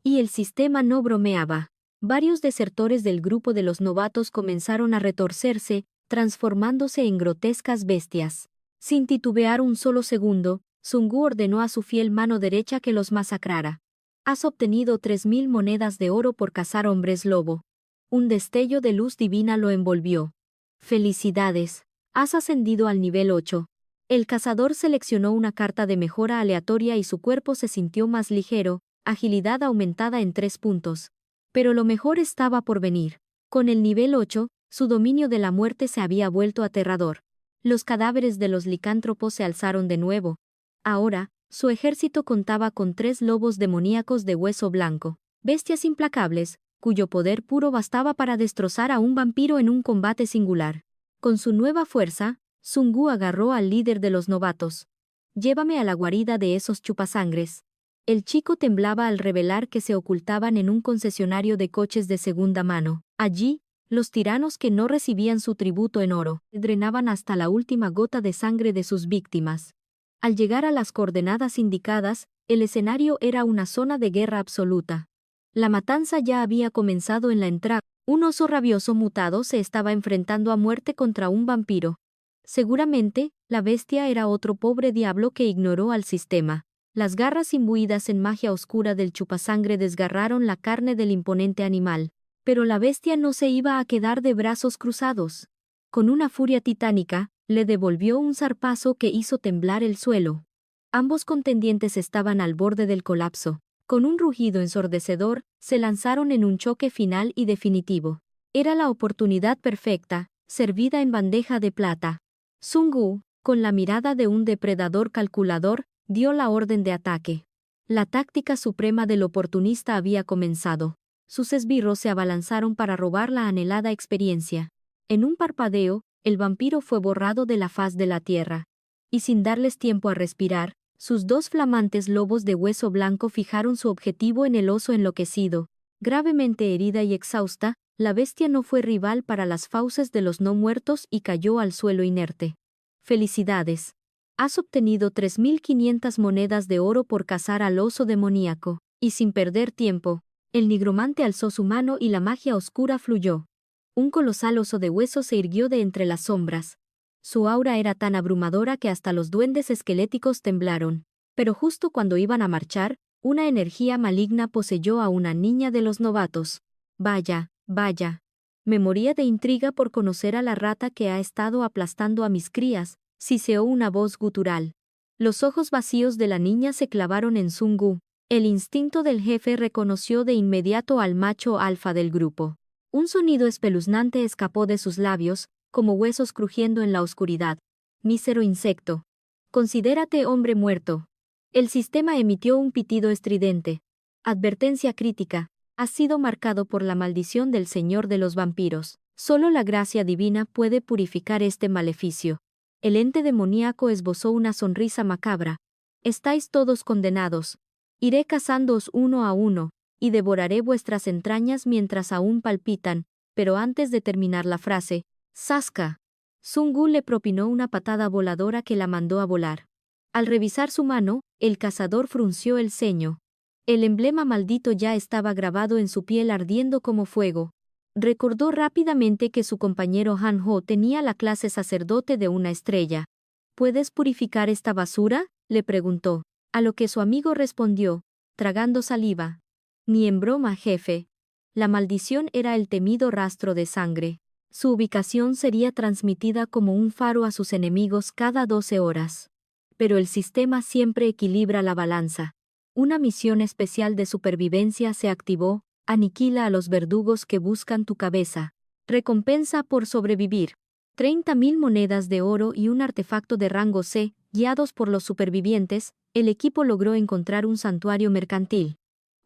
Y el sistema no bromeaba. Varios desertores del grupo de los novatos comenzaron a retorcerse, transformándose en grotescas bestias. Sin titubear un solo segundo, Sun Gu ordenó a su fiel mano derecha que los masacrara. Has obtenido 3.000 monedas de oro por cazar hombres lobo. Un destello de luz divina lo envolvió. Felicidades, has ascendido al nivel 8. El cazador seleccionó una carta de mejora aleatoria y su cuerpo se sintió más ligero, agilidad aumentada en 3 puntos. Pero lo mejor estaba por venir. Con el nivel 8, su dominio de la muerte se había vuelto aterrador. Los cadáveres de los licántropos se alzaron de nuevo. Ahora, su ejército contaba con 3 lobos demoníacos de hueso blanco, bestias implacables, cuyo poder puro bastaba para destrozar a un vampiro en un combate singular. Con su nueva fuerza, Sun Gu agarró al líder de los novatos. «Llévame a la guarida de esos chupasangres». El chico temblaba al revelar que se ocultaban en un concesionario de coches de segunda mano. Allí, los tiranos que no recibían su tributo en oro, drenaban hasta la última gota de sangre de sus víctimas. Al llegar a las coordenadas indicadas, el escenario era una zona de guerra absoluta. La matanza ya había comenzado en la entrada. Un oso rabioso mutado se estaba enfrentando a muerte contra un vampiro. Seguramente, la bestia era otro pobre diablo que ignoró al sistema. Las garras imbuidas en magia oscura del chupasangre desgarraron la carne del imponente animal. Pero la bestia no se iba a quedar de brazos cruzados. Con una furia titánica, le devolvió un zarpazo que hizo temblar el suelo. Ambos contendientes estaban al borde del colapso. Con un rugido ensordecedor, se lanzaron en un choque final y definitivo. Era la oportunidad perfecta, servida en bandeja de plata. Sun Wu, con la mirada de un depredador calculador, dio la orden de ataque. La táctica suprema del oportunista había comenzado. Sus esbirros se abalanzaron para robar la anhelada experiencia. En un parpadeo, el vampiro fue borrado de la faz de la tierra. Y sin darles tiempo a respirar, sus dos flamantes lobos de hueso blanco fijaron su objetivo en el oso enloquecido. Gravemente herida y exhausta, la bestia no fue rival para las fauces de los no muertos y cayó al suelo inerte. ¡Felicidades! Has obtenido 3.500 monedas de oro por cazar al oso demoníaco. Y sin perder tiempo, el nigromante alzó su mano y la magia oscura fluyó. Un colosal oso de hueso se irguió de entre las sombras. Su aura era tan abrumadora que hasta los duendes esqueléticos temblaron. Pero justo cuando iban a marchar, una energía maligna poseyó a una niña de los novatos. Vaya, vaya. Me moría de intriga por conocer a la rata que ha estado aplastando a mis crías, siseó una voz gutural. Los ojos vacíos de la niña se clavaron en Sun Wu. El instinto del jefe reconoció de inmediato al macho alfa del grupo. Un sonido espeluznante escapó de sus labios, como huesos crujiendo en la oscuridad. Mísero insecto. Considérate hombre muerto. El sistema emitió un pitido estridente. Advertencia crítica. Has sido marcado por la maldición del Señor de los vampiros. Solo la gracia divina puede purificar este maleficio. El ente demoníaco esbozó una sonrisa macabra. Estáis todos condenados. Iré cazándoos uno a uno, y devoraré vuestras entrañas mientras aún palpitan, pero antes de terminar la frase, ¡zasca! Sun Wu le propinó una patada voladora que la mandó a volar. Al revisar su mano, el cazador frunció el ceño. El emblema maldito ya estaba grabado en su piel ardiendo como fuego. Recordó rápidamente que su compañero Han Ho tenía la clase sacerdote de una estrella. ¿Puedes purificar esta basura?, le preguntó, a lo que su amigo respondió, tragando saliva. Ni en broma, jefe. La maldición era el temido rastro de sangre. Su ubicación sería transmitida como un faro a sus enemigos cada 12 horas. Pero el sistema siempre equilibra la balanza. Una misión especial de supervivencia se activó, aniquila a los verdugos que buscan tu cabeza. Recompensa por sobrevivir. 30.000 monedas de oro y un artefacto de rango C, guiados por los supervivientes, el equipo logró encontrar un santuario mercantil.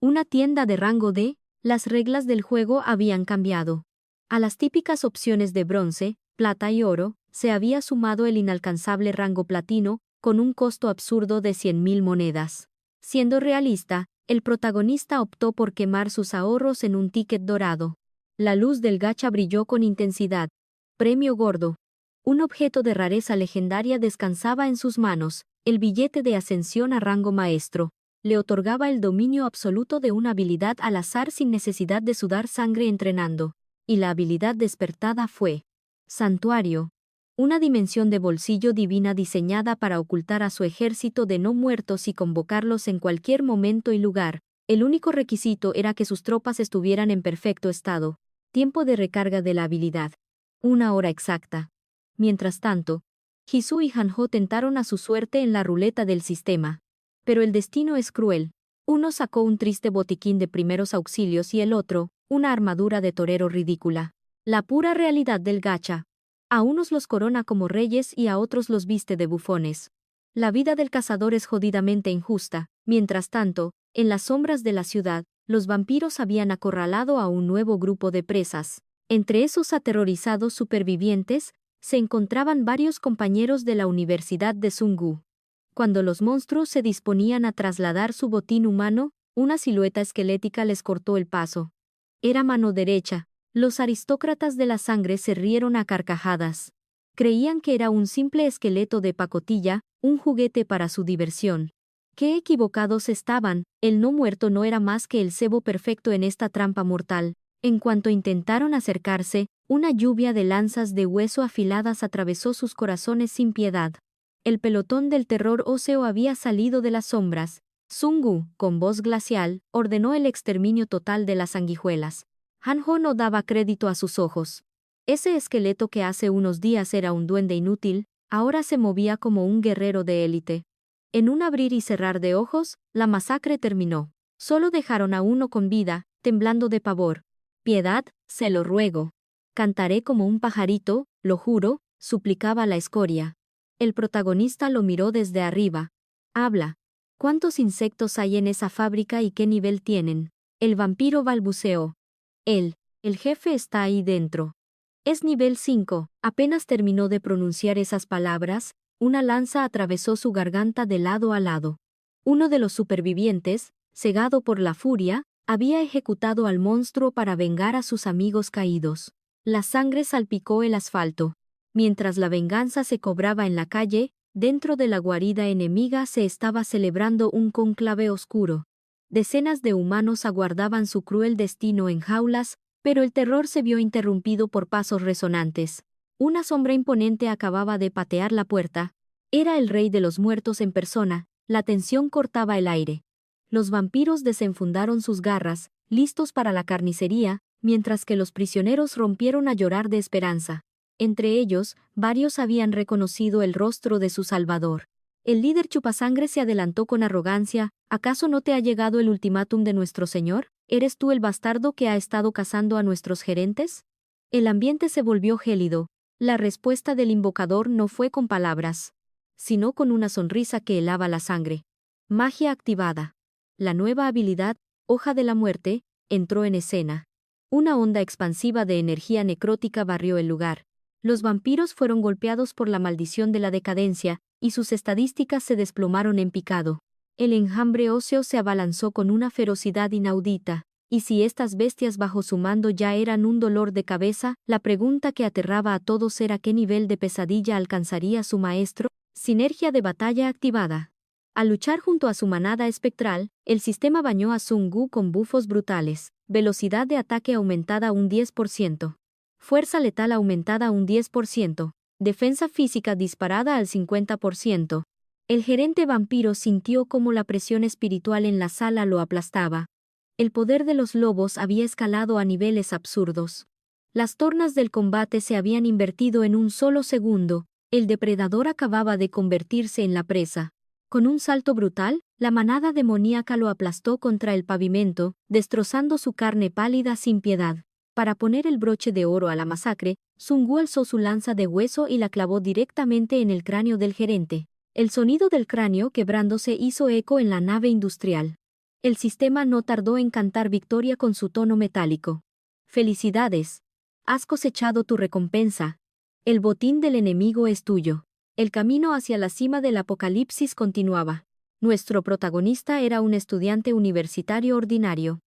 Una tienda de rango D, las reglas del juego habían cambiado. A las típicas opciones de bronce, plata y oro, se había sumado el inalcanzable rango platino, con un costo absurdo de 100.000 monedas. Siendo realista, el protagonista optó por quemar sus ahorros en un ticket dorado. La luz del gacha brilló con intensidad. Premio gordo. Un objeto de rareza legendaria descansaba en sus manos, el billete de ascensión a rango maestro. Le otorgaba el dominio absoluto de una habilidad al azar sin necesidad de sudar sangre entrenando. Y la habilidad despertada fue Santuario. Una dimensión de bolsillo divina diseñada para ocultar a su ejército de no muertos y convocarlos en cualquier momento y lugar. El único requisito era que sus tropas estuvieran en perfecto estado. Tiempo de recarga de la habilidad. 1 hora exacta. Mientras tanto, Jisoo y Han Ho tentaron a su suerte en la ruleta del sistema. Pero el destino es cruel. Uno sacó un triste botiquín de primeros auxilios y el otro, una armadura de torero ridícula. La pura realidad del gacha. A unos los corona como reyes y a otros los viste de bufones. La vida del cazador es jodidamente injusta. Mientras tanto, en las sombras de la ciudad, los vampiros habían acorralado a un nuevo grupo de presas. Entre esos aterrorizados supervivientes, se encontraban varios compañeros de la Universidad de Sun Wu. Cuando los monstruos se disponían a trasladar su botín humano, una silueta esquelética les cortó el paso. Era mano derecha. Los aristócratas de la sangre se rieron a carcajadas. Creían que era un simple esqueleto de pacotilla, un juguete para su diversión. Qué equivocados estaban, el no muerto no era más que el cebo perfecto en esta trampa mortal. En cuanto intentaron acercarse, una lluvia de lanzas de hueso afiladas atravesó sus corazones sin piedad. El pelotón del terror óseo había salido de las sombras. Sungu, con voz glacial, ordenó el exterminio total de las sanguijuelas. Hanjo no daba crédito a sus ojos. Ese esqueleto que hace unos días era un duende inútil, ahora se movía como un guerrero de élite. En un abrir y cerrar de ojos, la masacre terminó. Solo dejaron a uno con vida, temblando de pavor. Piedad, se lo ruego. Cantaré como un pajarito, lo juro, suplicaba la escoria. El protagonista lo miró desde arriba. Habla. ¿Cuántos insectos hay en esa fábrica y qué nivel tienen? El vampiro balbuceó. El jefe está ahí dentro. Es nivel 5. Apenas terminó de pronunciar esas palabras, una lanza atravesó su garganta de lado a lado. Uno de los supervivientes, cegado por la furia, había ejecutado al monstruo para vengar a sus amigos caídos. La sangre salpicó el asfalto. Mientras la venganza se cobraba en la calle, dentro de la guarida enemiga se estaba celebrando un cónclave oscuro. Decenas de humanos aguardaban su cruel destino en jaulas, pero el terror se vio interrumpido por pasos resonantes. Una sombra imponente acababa de patear la puerta. Era el rey de los muertos en persona. La tensión cortaba el aire. Los vampiros desenfundaron sus garras, listos para la carnicería, mientras que los prisioneros rompieron a llorar de esperanza. Entre ellos, varios habían reconocido el rostro de su salvador. El líder chupasangre se adelantó con arrogancia. ¿Acaso no te ha llegado el ultimátum de nuestro señor? ¿Eres tú el bastardo que ha estado cazando a nuestros gerentes? El ambiente se volvió gélido. La respuesta del invocador no fue con palabras, sino con una sonrisa que helaba la sangre. Magia activada. La nueva habilidad, Hoja de la Muerte, entró en escena. Una onda expansiva de energía necrótica barrió el lugar. Los vampiros fueron golpeados por la maldición de la decadencia, y sus estadísticas se desplomaron en picado. El enjambre óseo se abalanzó con una ferocidad inaudita, y si estas bestias bajo su mando ya eran un dolor de cabeza, la pregunta que aterraba a todos era qué nivel de pesadilla alcanzaría su maestro. Sinergia de batalla activada. Al luchar junto a su manada espectral, el sistema bañó a Sungu con bufos brutales, velocidad de ataque aumentada un 10%, fuerza letal aumentada un 10%, defensa física disparada al 50%. El gerente vampiro sintió cómo la presión espiritual en la sala lo aplastaba. El poder de los lobos había escalado a niveles absurdos. Las tornas del combate se habían invertido en un solo segundo. El depredador acababa de convertirse en la presa. Con un salto brutal, la manada demoníaca lo aplastó contra el pavimento, destrozando su carne pálida sin piedad. Para poner el broche de oro a la masacre, Sungu alzó su lanza de hueso y la clavó directamente en el cráneo del gerente. El sonido del cráneo quebrándose hizo eco en la nave industrial. El sistema no tardó en cantar victoria con su tono metálico. ¡Felicidades! Has cosechado tu recompensa. El botín del enemigo es tuyo. El camino hacia la cima del apocalipsis continuaba. Nuestro protagonista era un estudiante universitario ordinario.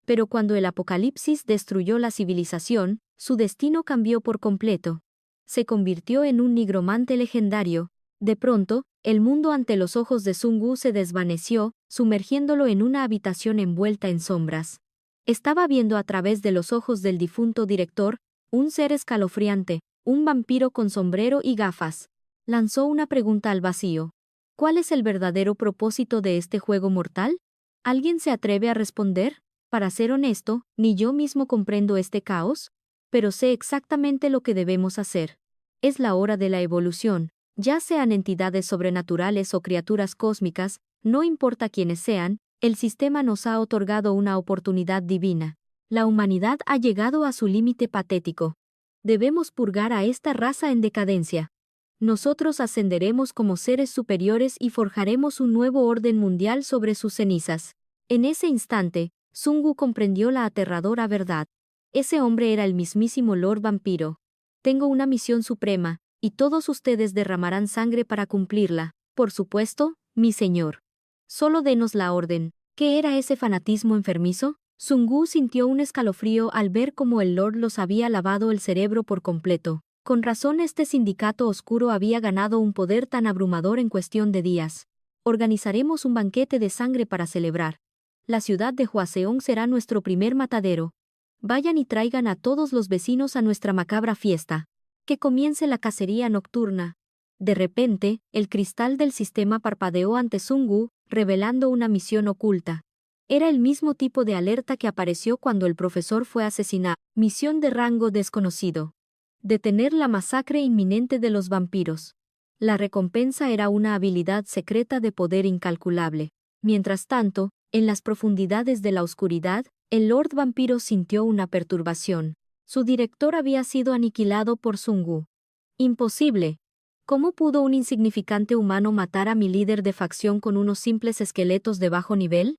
Pero cuando el apocalipsis destruyó la civilización, su destino cambió por completo. Se convirtió en un nigromante legendario. De pronto, el mundo ante los ojos de Sungu se desvaneció, sumergiéndolo en una habitación envuelta en sombras. Estaba viendo a través de los ojos del difunto director, un ser escalofriante, un vampiro con sombrero y gafas. Lanzó una pregunta al vacío. ¿Cuál es el verdadero propósito de este juego mortal? ¿Alguien se atreve a responder? Para ser honesto, ni yo mismo comprendo este caos, pero sé exactamente lo que debemos hacer. Es la hora de la evolución, ya sean entidades sobrenaturales o criaturas cósmicas, no importa quiénes sean, el sistema nos ha otorgado una oportunidad divina. La humanidad ha llegado a su límite patético. Debemos purgar a esta raza en decadencia. Nosotros ascenderemos como seres superiores y forjaremos un nuevo orden mundial sobre sus cenizas. En ese instante, Sungu comprendió la aterradora verdad. Ese hombre era el mismísimo Lord Vampiro. Tengo una misión suprema, y todos ustedes derramarán sangre para cumplirla. Por supuesto, Mi señor. Solo denos la orden. ¿Qué era ese fanatismo enfermizo? Sungu sintió un escalofrío al ver cómo el Lord los había lavado el cerebro por completo. Con razón este sindicato oscuro había ganado un poder tan abrumador en cuestión de días. Organizaremos un banquete de sangre para celebrar. La ciudad de Hwaseong será nuestro primer matadero. Vayan y traigan a todos los vecinos a nuestra macabra fiesta. Que comience la cacería nocturna. De repente, el cristal del sistema parpadeó ante Sungu, revelando una misión oculta. Era el mismo tipo de alerta que apareció cuando el profesor fue asesinado. Misión de rango desconocido. Detener la masacre inminente de los vampiros. La recompensa era una habilidad secreta de poder incalculable. Mientras tanto, en las profundidades de la oscuridad, el Lord Vampiro sintió una perturbación. Su director había sido aniquilado por Sungu. Imposible. ¿Cómo pudo un insignificante humano matar a mi líder de facción con unos simples esqueletos de bajo nivel?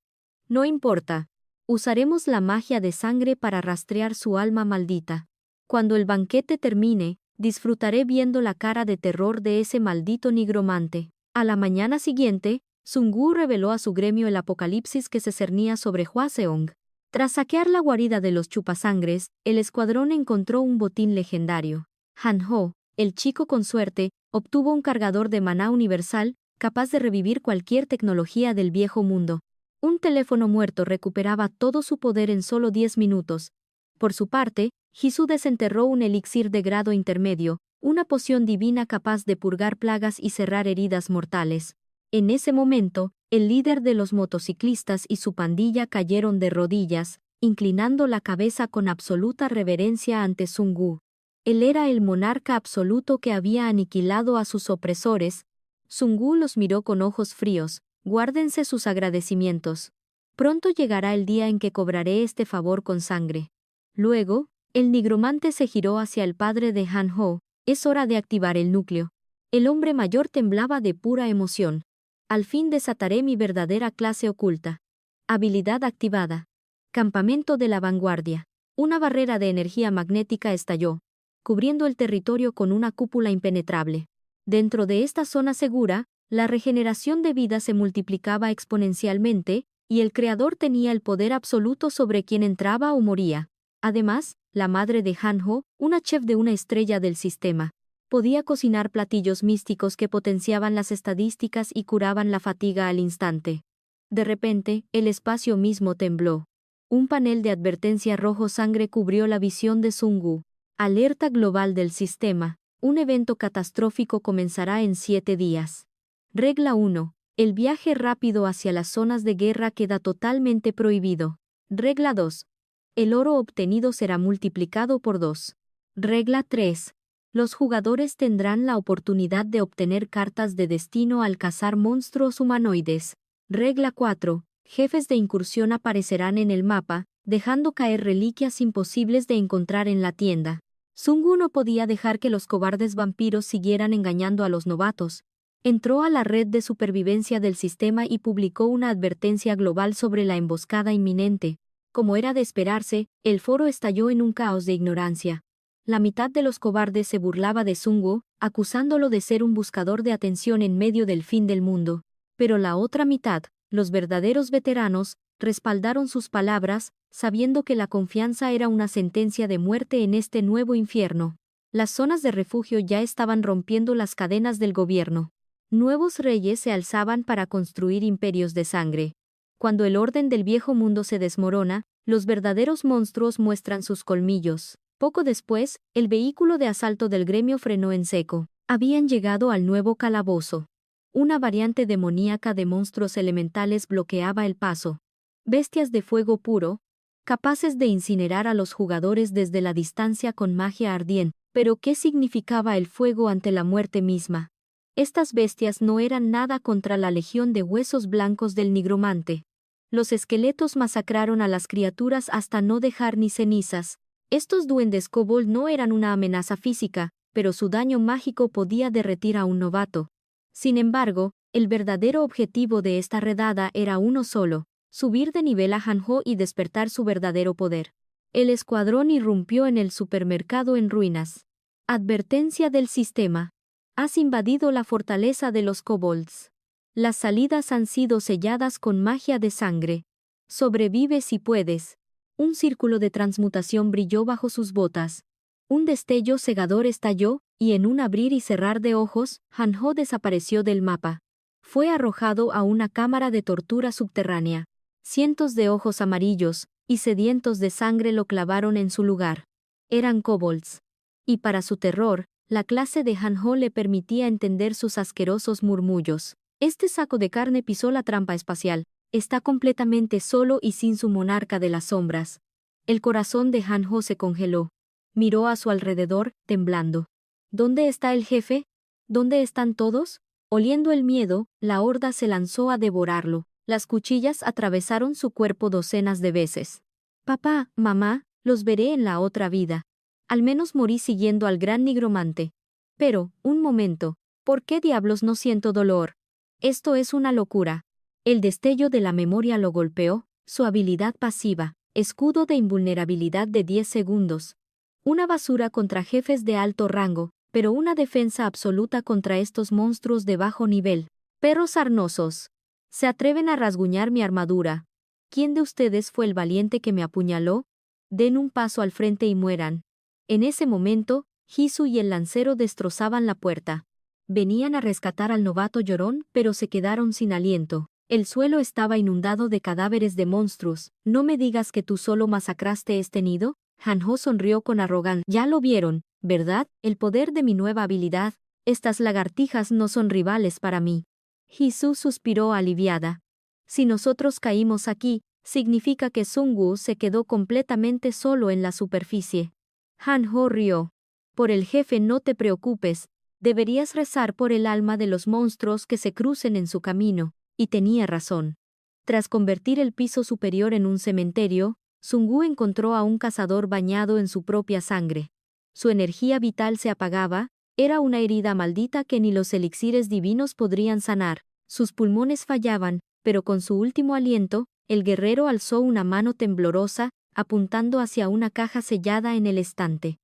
No importa. Usaremos la magia de sangre para rastrear su alma maldita. Cuando el banquete termine, disfrutaré viendo la cara de terror de ese maldito nigromante. A la mañana siguiente, Sungu reveló a su gremio el apocalipsis que se cernía sobre Hwaseong. Tras saquear la guarida de los chupasangres, el escuadrón encontró un botín legendario. Han-ho, el chico con suerte, obtuvo un cargador de maná universal, capaz de revivir cualquier tecnología del viejo mundo. Un teléfono muerto recuperaba todo su poder en solo 10 minutos. Por su parte, Jisoo desenterró un elixir de grado intermedio, una poción divina capaz de purgar plagas y cerrar heridas mortales. En ese momento, el líder de los motociclistas y su pandilla cayeron de rodillas, inclinando la cabeza con absoluta reverencia ante Sungu. Él era el monarca absoluto que había aniquilado a sus opresores. Sungu los miró con ojos fríos. Guárdense sus agradecimientos. Pronto llegará el día en que cobraré este favor con sangre. Luego, el nigromante se giró hacia el padre de Han-ho. Es hora de activar el núcleo. El hombre mayor temblaba de pura emoción. Al fin desataré mi verdadera clase oculta. Habilidad activada. Campamento de la vanguardia. Una barrera de energía magnética estalló, cubriendo el territorio con una cúpula impenetrable. Dentro de esta zona segura, la regeneración de vida se multiplicaba exponencialmente, y el creador tenía el poder absoluto sobre quien entraba o moría. Además, la madre de Han-ho, una chef de una estrella del sistema, podía cocinar platillos místicos que potenciaban las estadísticas y curaban la fatiga al instante. De repente, el espacio mismo tembló. Un panel de advertencia rojo sangre cubrió la visión de Sungu. Alerta global del sistema. Un evento catastrófico comenzará en 7 días. Regla 1. El viaje rápido hacia las zonas de guerra queda totalmente prohibido. Regla 2. El oro obtenido será multiplicado por 2. Regla 3. Los jugadores tendrán la oportunidad de obtener cartas de destino al cazar monstruos humanoides. Regla 4. Jefes de incursión aparecerán en el mapa, dejando caer reliquias imposibles de encontrar en la tienda. Sungu no podía dejar que los cobardes vampiros siguieran engañando a los novatos. Entró a la red de supervivencia del sistema y publicó una advertencia global sobre la emboscada inminente. Como era de esperarse, el foro estalló en un caos de ignorancia. La mitad de los cobardes se burlaba de Sungu, acusándolo de ser un buscador de atención en medio del fin del mundo. Pero la otra mitad, los verdaderos veteranos, respaldaron sus palabras, sabiendo que la confianza era una sentencia de muerte en este nuevo infierno. Las zonas de refugio ya estaban rompiendo las cadenas del gobierno. Nuevos reyes se alzaban para construir imperios de sangre. Cuando el orden del viejo mundo se desmorona, los verdaderos monstruos muestran sus colmillos. Poco después, el vehículo de asalto del gremio frenó en seco. Habían llegado al nuevo calabozo. Una variante demoníaca de monstruos elementales bloqueaba el paso. Bestias de fuego puro, capaces de incinerar a los jugadores desde la distancia con magia ardiente. Pero ¿qué significaba el fuego ante la muerte misma? Estas bestias no eran nada contra la legión de huesos blancos del nigromante. Los esqueletos masacraron a las criaturas hasta no dejar ni cenizas. Estos duendes kobold no eran una amenaza física, pero su daño mágico podía derretir a un novato. Sin embargo, el verdadero objetivo de esta redada era uno solo: subir de nivel a Han-ho y despertar su verdadero poder. El escuadrón irrumpió en el supermercado en ruinas. Advertencia del sistema. Has invadido la fortaleza de los kobolds. Las salidas han sido selladas con magia de sangre. Sobrevive si puedes. Un círculo de transmutación brilló bajo sus botas. Un destello cegador estalló, y en un abrir y cerrar de ojos, Han-Ho desapareció del mapa. Fue arrojado a una cámara de tortura subterránea. Cientos de ojos amarillos y sedientos de sangre lo clavaron en su lugar. Eran kobolds. Y para su terror, la clase de Han-Ho le permitía entender sus asquerosos murmullos. Este saco de carne pisó la trampa espacial. Está completamente solo y sin su monarca de las sombras. El corazón de Han-Ho se congeló. Miró a su alrededor, temblando. ¿Dónde está el jefe? ¿Dónde están todos? Oliendo el miedo, la horda se lanzó a devorarlo. Las cuchillas atravesaron su cuerpo docenas de veces. Papá, mamá, los veré en la otra vida. Al menos morí siguiendo al gran nigromante. Pero, un momento, ¿por qué diablos no siento dolor? Esto es una locura. El destello de la memoria lo golpeó, su habilidad pasiva, escudo de invulnerabilidad de 10 segundos. Una basura contra jefes de alto rango, pero una defensa absoluta contra estos monstruos de bajo nivel. Perros sarnosos. Se atreven a rasguñar mi armadura. ¿Quién de ustedes fue el valiente que me apuñaló? Den un paso al frente y mueran. En ese momento, Hisu y el lancero destrozaban la puerta. Venían a rescatar al novato llorón, pero se quedaron sin aliento. El suelo estaba inundado de cadáveres de monstruos. ¿No me digas que tú solo masacraste este nido? Han-Ho sonrió con arrogancia. Ya lo vieron, ¿verdad? El poder de mi nueva habilidad. Estas lagartijas no son rivales para mí. Hisu suspiró aliviada. Si nosotros caímos aquí, significa que Sungu se quedó completamente solo en la superficie. Han-Ho rió. Por el jefe no te preocupes, deberías rezar por el alma de los monstruos que se crucen en su camino, y tenía razón. Tras convertir el piso superior en un cementerio, Sungu encontró a un cazador bañado en su propia sangre. Su energía vital se apagaba, era una herida maldita que ni los elixires divinos podrían sanar. Sus pulmones fallaban, pero con su último aliento, el guerrero alzó una mano temblorosa, apuntando hacia una caja sellada en el estante.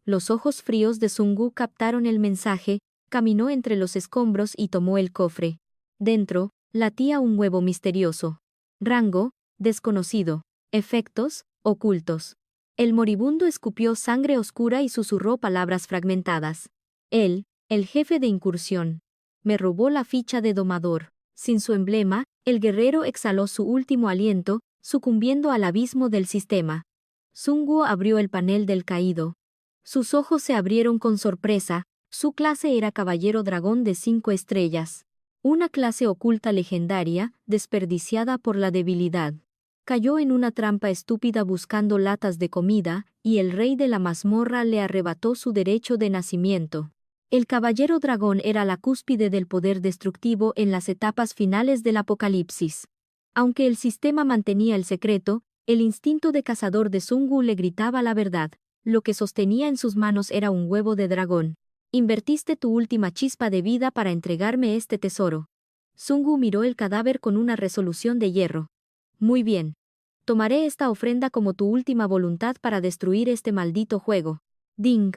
Los ojos fríos de Sungu captaron el mensaje, caminó entre los escombros y tomó el cofre. Dentro, latía un huevo misterioso. Rango, desconocido. Efectos, ocultos. El moribundo escupió sangre oscura y susurró palabras fragmentadas. Él, el jefe de incursión. Me robó la ficha de domador. Sin su emblema, el guerrero exhaló su último aliento, sucumbiendo al abismo del sistema. Sungu abrió el panel del caído. Sus ojos se abrieron con sorpresa, su clase era caballero dragón de 5 estrellas. Una clase oculta legendaria, desperdiciada por la debilidad. Cayó en una trampa estúpida buscando latas de comida, y el rey de la mazmorra le arrebató su derecho de nacimiento. El caballero dragón era la cúspide del poder destructivo en las etapas finales del apocalipsis. Aunque el sistema mantenía el secreto, el instinto de cazador de Sungu le gritaba la verdad. Lo que sostenía en sus manos era un huevo de dragón. Invertiste tu última chispa de vida para entregarme este tesoro. Sungu miró el cadáver con una resolución de hierro. Muy bien. Tomaré esta ofrenda como tu última voluntad para destruir este maldito juego. Ding.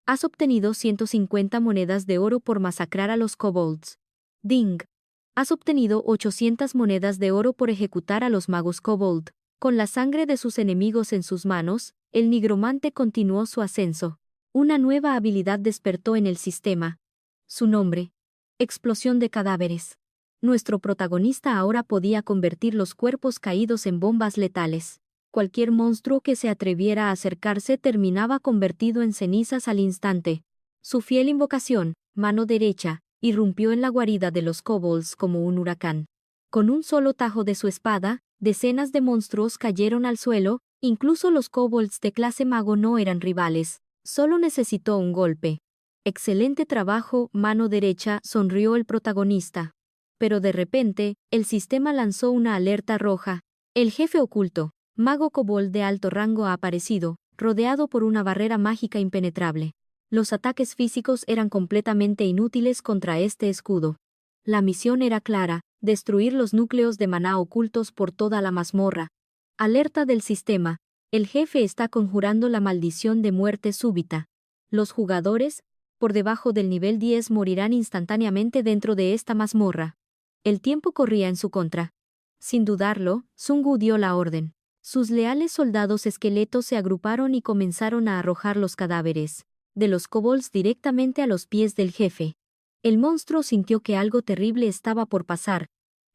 Has obtenido 150 monedas de oro por masacrar a los kobolds. Ding. Has obtenido 800 monedas de oro por ejecutar a los magos kobold. Con la sangre de sus enemigos en sus manos, el nigromante continuó su ascenso. Una nueva habilidad despertó en el sistema. Su nombre. Explosión de cadáveres. Nuestro protagonista ahora podía convertir los cuerpos caídos en bombas letales. Cualquier monstruo que se atreviera a acercarse terminaba convertido en cenizas al instante. Su fiel invocación, mano derecha, irrumpió en la guarida de los kobolds como un huracán. Con un solo tajo de su espada, decenas de monstruos cayeron al suelo, incluso los kobolds de clase mago no eran rivales, solo necesitó un golpe. Excelente trabajo, mano derecha, sonrió el protagonista. Pero de repente, el sistema lanzó una alerta roja. El jefe oculto, mago kobold de alto rango ha aparecido, rodeado por una barrera mágica impenetrable. Los ataques físicos eran completamente inútiles contra este escudo. La misión era clara, destruir los núcleos de maná ocultos por toda la mazmorra. Alerta del sistema. El jefe está conjurando la maldición de muerte súbita. Los jugadores, por debajo del nivel 10, morirán instantáneamente dentro de esta mazmorra. El tiempo corría en su contra. Sin dudarlo, Sungu dio la orden. Sus leales soldados esqueletos se agruparon y comenzaron a arrojar los cadáveres de los kobolds directamente a los pies del jefe. El monstruo sintió que algo terrible estaba por pasar.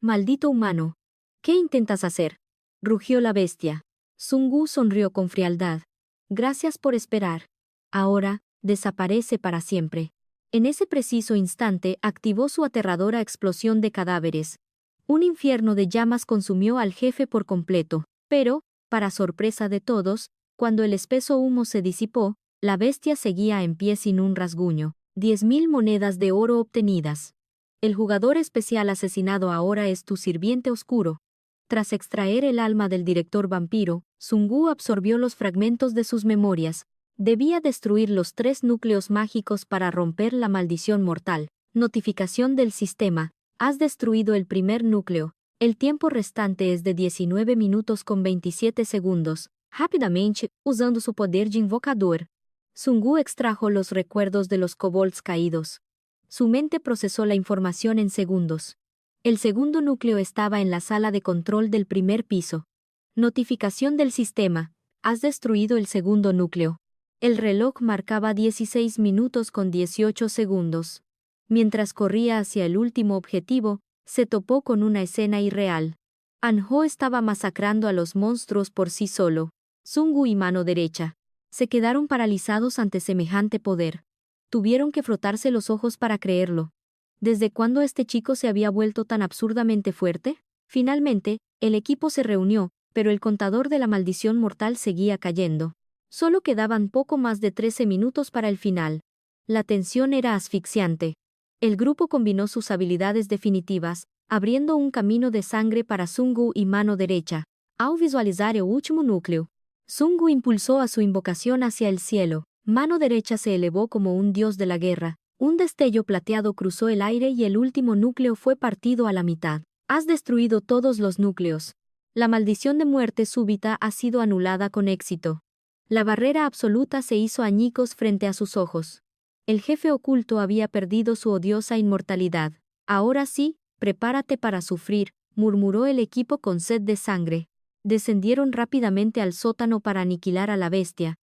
«Maldito humano. ¿Qué intentas hacer?», rugió la bestia. Sungu sonrió con frialdad. «Gracias por esperar. Ahora, desaparece para siempre». En ese preciso instante activó su aterradora explosión de cadáveres. Un infierno de llamas consumió al jefe por completo, pero, para sorpresa de todos, cuando el espeso humo se disipó, la bestia seguía en pie sin un rasguño. 10.000 monedas de oro obtenidas. El jugador especial asesinado ahora es tu sirviente oscuro. Tras extraer el alma del director vampiro, Sungu absorbió los fragmentos de sus memorias. Debía destruir los 3 núcleos mágicos para romper la maldición mortal. Notificación del sistema. Has destruido el primer núcleo. El tiempo restante es de 19 minutos con 27 segundos. Rápidamente, usando su poder de invocador, Sungu extrajo los recuerdos de los kobolds caídos. Su mente procesó la información en segundos. El segundo núcleo estaba en la sala de control del primer piso. Notificación del sistema. Has destruido el segundo núcleo. El reloj marcaba 16 minutos con 18 segundos. Mientras corría hacia el último objetivo, se topó con una escena irreal. Anho estaba masacrando a los monstruos por sí solo. Sungu y mano derecha se quedaron paralizados ante semejante poder. Tuvieron que frotarse los ojos para creerlo. ¿Desde cuándo este chico se había vuelto tan absurdamente fuerte? Finalmente, el equipo se reunió, pero el contador de la maldición mortal seguía cayendo. Solo quedaban poco más de 13 minutos para el final. La tensión era asfixiante. El grupo combinó sus habilidades definitivas, abriendo un camino de sangre para Sungu y mano derecha. Al visualizar el último núcleo, Sungu impulsó a su invocación hacia el cielo. Mano derecha se elevó como un dios de la guerra. Un destello plateado cruzó el aire y el último núcleo fue partido a la mitad. Has destruido todos los núcleos. La maldición de muerte súbita ha sido anulada con éxito. La barrera absoluta se hizo añicos frente a sus ojos. El jefe oculto había perdido su odiosa inmortalidad. Ahora sí, prepárate para sufrir, murmuró el equipo con sed de sangre. Descendieron rápidamente al sótano para aniquilar a la bestia.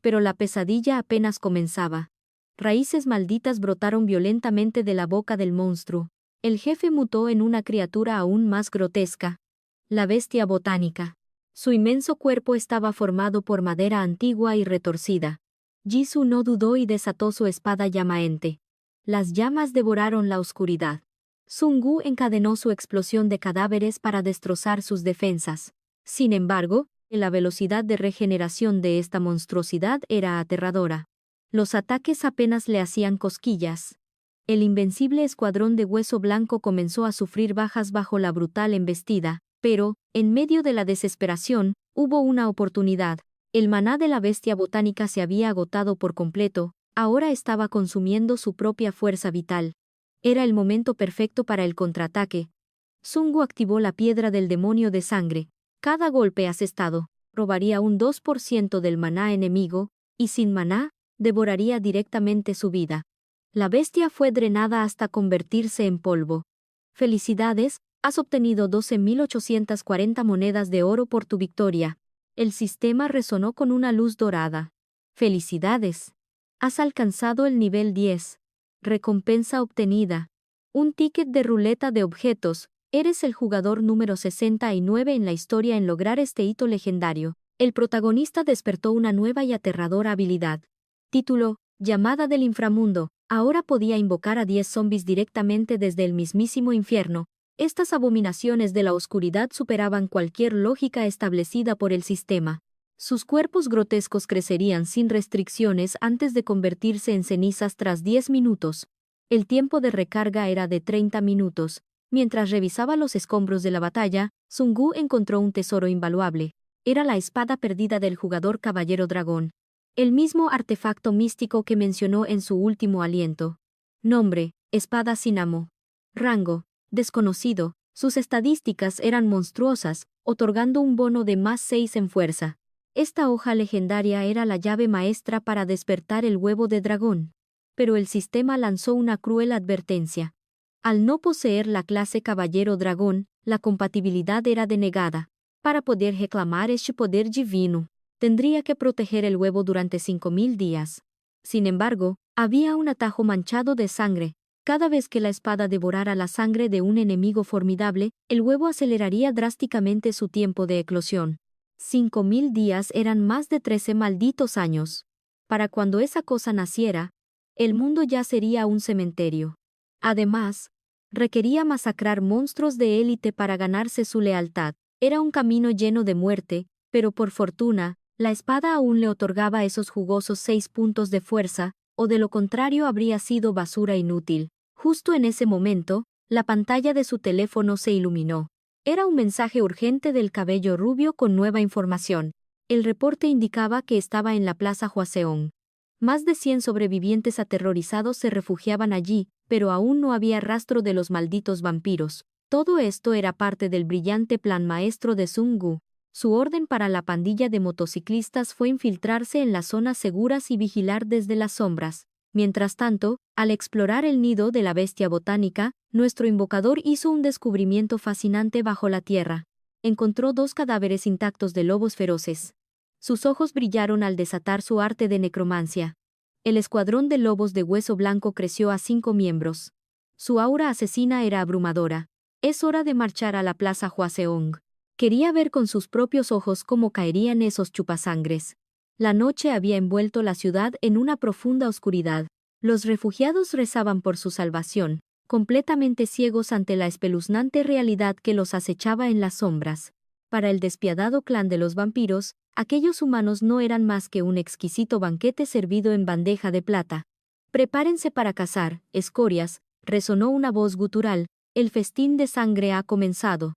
Pero la pesadilla apenas comenzaba. Raíces malditas brotaron violentamente de la boca del monstruo. El jefe mutó en una criatura aún más grotesca. La bestia botánica. Su inmenso cuerpo estaba formado por madera antigua y retorcida. Jisoo no dudó y desató su espada llamaente. Las llamas devoraron la oscuridad. Sungu encadenó su explosión de cadáveres para destrozar sus defensas. Sin embargo, la velocidad de regeneración de esta monstruosidad era aterradora. Los ataques apenas le hacían cosquillas. El invencible escuadrón de Hueso Blanco comenzó a sufrir bajas bajo la brutal embestida, pero, en medio de la desesperación, hubo una oportunidad. El maná de la bestia botánica se había agotado por completo, ahora estaba consumiendo su propia fuerza vital. Era el momento perfecto para el contraataque. Sungu activó la piedra del demonio de sangre. Cada golpe asestado robaría un 2% del maná enemigo, y sin maná, devoraría directamente su vida. La bestia fue drenada hasta convertirse en polvo. Felicidades, has obtenido 12.840 monedas de oro por tu victoria. El sistema resonó con una luz dorada. Felicidades. Has alcanzado el nivel 10. Recompensa obtenida. Un ticket de ruleta de objetos. Eres el jugador número 69 en la historia en lograr este hito legendario. El protagonista despertó una nueva y aterradora habilidad. Título: Llamada del inframundo. Ahora podía invocar a 10 zombies directamente desde el mismísimo infierno. Estas abominaciones de la oscuridad superaban cualquier lógica establecida por el sistema. Sus cuerpos grotescos crecerían sin restricciones antes de convertirse en cenizas tras 10 minutos. El tiempo de recarga era de 30 minutos. Mientras revisaba los escombros de la batalla, Sungu encontró un tesoro invaluable. Era la espada perdida del jugador Caballero Dragón. El mismo artefacto místico que mencionó en su último aliento. Nombre: espada sin amo. Rango: desconocido. Sus estadísticas eran monstruosas, otorgando un bono de +6 en fuerza. Esta hoja legendaria era la llave maestra para despertar el huevo de dragón. Pero el sistema lanzó una cruel advertencia. Al no poseer la clase caballero dragón, la compatibilidad era denegada. Para poder reclamar este poder divino, tendría que proteger el huevo durante 5000 días. Sin embargo, había un atajo manchado de sangre. Cada vez que la espada devorara la sangre de un enemigo formidable, el huevo aceleraría drásticamente su tiempo de eclosión. 5000 días eran más de 13 malditos años. Para cuando esa cosa naciera, el mundo ya sería un cementerio. Además, requería masacrar monstruos de élite para ganarse su lealtad. Era un camino lleno de muerte, pero por fortuna, la espada aún le otorgaba esos jugosos 6 puntos de fuerza, o de lo contrario habría sido basura inútil. Justo en ese momento, la pantalla de su teléfono se iluminó. Era un mensaje urgente del cabello rubio con nueva información. El reporte indicaba que estaba en la Plaza Hwaseong. Más de 100 sobrevivientes aterrorizados se refugiaban allí, pero aún no había rastro de los malditos vampiros. Todo esto era parte del brillante plan maestro de Sung-Gu. Su orden para la pandilla de motociclistas fue infiltrarse en las zonas seguras y vigilar desde las sombras. Mientras tanto, al explorar el nido de la bestia botánica, nuestro invocador hizo un descubrimiento fascinante bajo la tierra. Encontró 2 cadáveres intactos de lobos feroces. Sus ojos brillaron al desatar su arte de necromancia. El escuadrón de lobos de hueso blanco creció a 5 miembros. Su aura asesina era abrumadora. Es hora de marchar a la Plaza Hwaseong. Quería ver con sus propios ojos cómo caerían esos chupasangres. La noche había envuelto la ciudad en una profunda oscuridad. Los refugiados rezaban por su salvación, completamente ciegos ante la espeluznante realidad que los acechaba en las sombras. Para el despiadado clan de los vampiros, aquellos humanos no eran más que un exquisito banquete servido en bandeja de plata. «Prepárense para cazar, escorias», resonó una voz gutural, «el festín de sangre ha comenzado».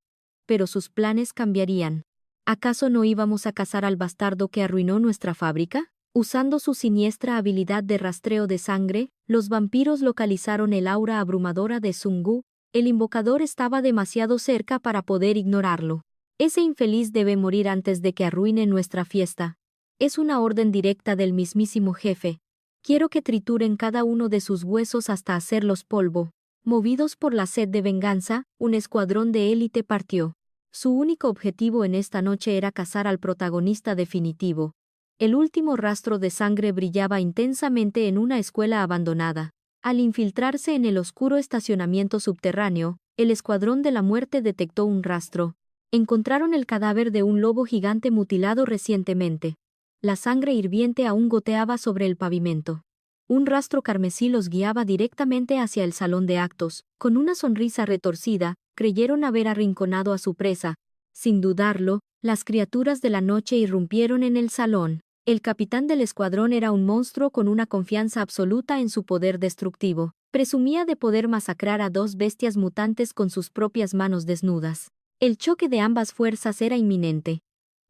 Pero sus planes cambiarían. ¿Acaso no íbamos a cazar al bastardo que arruinó nuestra fábrica? Usando su siniestra habilidad de rastreo de sangre, los vampiros localizaron el aura abrumadora de Sung-Gu. El invocador estaba demasiado cerca para poder ignorarlo. Ese infeliz debe morir antes de que arruine nuestra fiesta. Es una orden directa del mismísimo jefe. Quiero que trituren cada uno de sus huesos hasta hacerlos polvo. Movidos por la sed de venganza, un escuadrón de élite partió. Su único objetivo en esta noche era cazar al protagonista definitivo. El último rastro de sangre brillaba intensamente en una escuela abandonada. Al infiltrarse en el oscuro estacionamiento subterráneo, el escuadrón de la muerte detectó un rastro. Encontraron el cadáver de un lobo gigante mutilado recientemente. La sangre hirviente aún goteaba sobre el pavimento. Un rastro carmesí los guiaba directamente hacia el salón de actos. Con una sonrisa retorcida, creyeron haber arrinconado a su presa. Sin dudarlo, las criaturas de la noche irrumpieron en el salón. El capitán del escuadrón era un monstruo con una confianza absoluta en su poder destructivo. Presumía de poder masacrar a 2 bestias mutantes con sus propias manos desnudas. El choque de ambas fuerzas era inminente.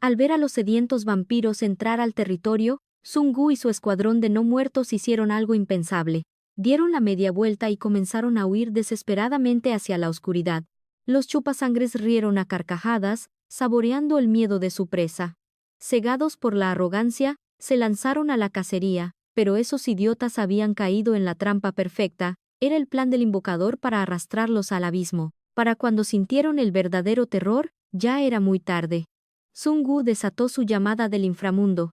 Al ver a los sedientos vampiros entrar al territorio, Sung-Gu y su escuadrón de no muertos hicieron algo impensable. Dieron la media vuelta y comenzaron a huir desesperadamente hacia la oscuridad. Los chupasangres rieron a carcajadas, saboreando el miedo de su presa. Cegados por la arrogancia, se lanzaron a la cacería, pero esos idiotas habían caído en la trampa perfecta. Era el plan del invocador para arrastrarlos al abismo. Para cuando sintieron el verdadero terror, ya era muy tarde. Sung-Gu desató su llamada del inframundo.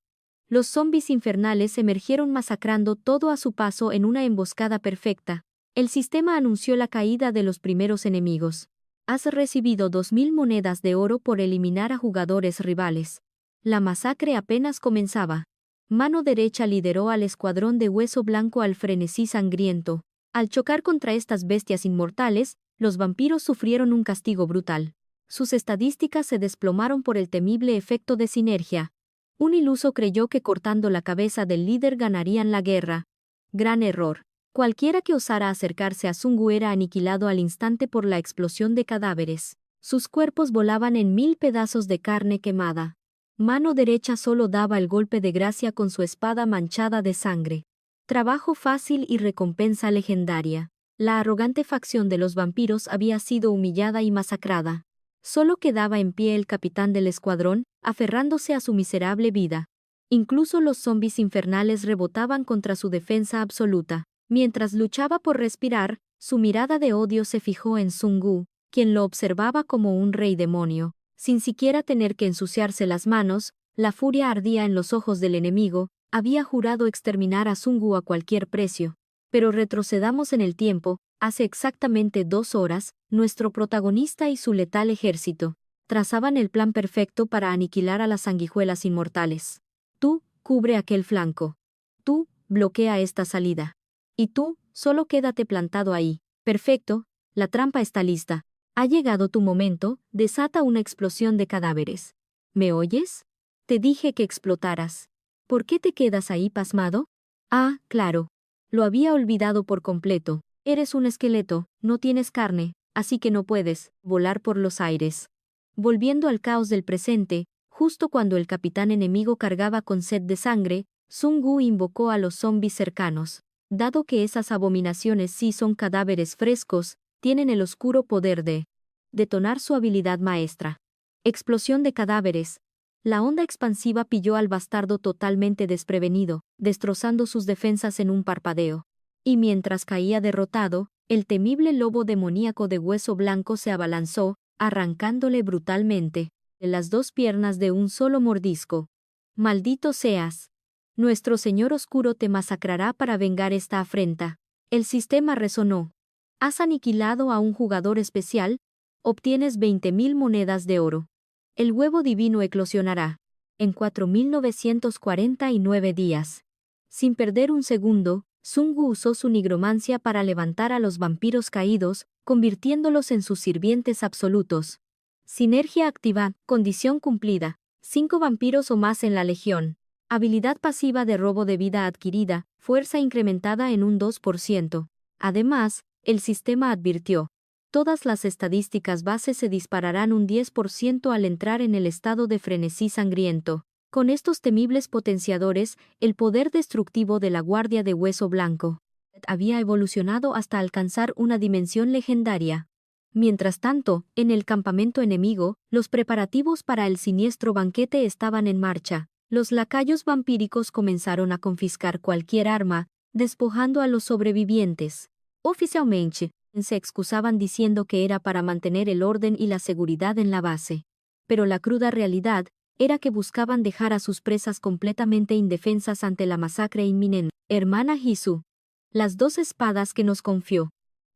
Los zombis infernales emergieron masacrando todo a su paso en una emboscada perfecta. El sistema anunció la caída de los primeros enemigos. Has recibido 2000 monedas de oro por eliminar a jugadores rivales. La masacre apenas comenzaba. Mano derecha lideró al escuadrón de hueso blanco al frenesí sangriento. Al chocar contra estas bestias inmortales, los vampiros sufrieron un castigo brutal. Sus estadísticas se desplomaron por el temible efecto de sinergia. Un iluso creyó que cortando la cabeza del líder ganarían la guerra. Gran error. Cualquiera que osara acercarse a Sung-Gu era aniquilado al instante por la explosión de cadáveres. Sus cuerpos volaban en 1000 pedazos de carne quemada. Mano derecha solo daba el golpe de gracia con su espada manchada de sangre. Trabajo fácil y recompensa legendaria. La arrogante facción de los vampiros había sido humillada y masacrada. Solo quedaba en pie el capitán del escuadrón, aferrándose a su miserable vida. Incluso los zombis infernales rebotaban contra su defensa absoluta. Mientras luchaba por respirar, Su mirada de odio se fijó en Sungu, quien lo observaba como un rey demonio. Sin siquiera tener que ensuciarse las manos, la furia ardía en los ojos del enemigo. Había jurado exterminar a Sungu a cualquier precio. Pero retrocedamos en el tiempo. Hace exactamente 2 horas, nuestro protagonista y su letal ejército trazaban el plan perfecto para aniquilar a las sanguijuelas inmortales. Tú, cubre aquel flanco. Tú, bloquea esta salida. Y tú, solo quédate plantado ahí. Perfecto, la trampa está lista. Ha llegado tu momento, desata una explosión de cadáveres. ¿Me oyes? Te dije que explotaras. ¿Por qué te quedas ahí pasmado? Ah, claro. Lo había olvidado por completo. Eres un esqueleto, no tienes carne, así que no puedes volar por los aires. Volviendo al caos del presente, justo cuando el capitán enemigo cargaba con sed de sangre, Sungu invocó a los zombis cercanos. Dado que esas abominaciones sí son cadáveres frescos, tienen el oscuro poder de detonar su habilidad maestra. Explosión de cadáveres. La onda expansiva pilló al bastardo totalmente desprevenido, destrozando sus defensas en un parpadeo. Y mientras caía derrotado, el temible lobo demoníaco de hueso blanco se abalanzó, arrancándole brutalmente las 2 piernas de un solo mordisco. ¡Maldito seas! Nuestro Señor Oscuro te masacrará para vengar esta afrenta. El sistema resonó. Has aniquilado a un jugador especial, obtienes 20.000 monedas de oro. El huevo divino eclosionará en 4.949 días. Sin perder un segundo, Sungu usó su nigromancia para levantar a los vampiros caídos, convirtiéndolos en sus sirvientes absolutos. Sinergia activa, condición cumplida. 5 vampiros o más en la legión. Habilidad pasiva de robo de vida adquirida, fuerza incrementada en un 2%. Además, el sistema advirtió. Todas las estadísticas base se dispararán un 10% al entrar en el estado de frenesí sangriento. Con estos temibles potenciadores, el poder destructivo de la Guardia de Hueso Blanco había evolucionado hasta alcanzar una dimensión legendaria. Mientras tanto, en el campamento enemigo, los preparativos para el siniestro banquete estaban en marcha. Los lacayos vampíricos comenzaron a confiscar cualquier arma, despojando a los sobrevivientes. Oficialmente, se excusaban diciendo que era para mantener el orden y la seguridad en la base. Pero la cruda realidad era que buscaban dejar a sus presas completamente indefensas ante la masacre inminente. Hermana Hisu, las 2 espadas que nos confió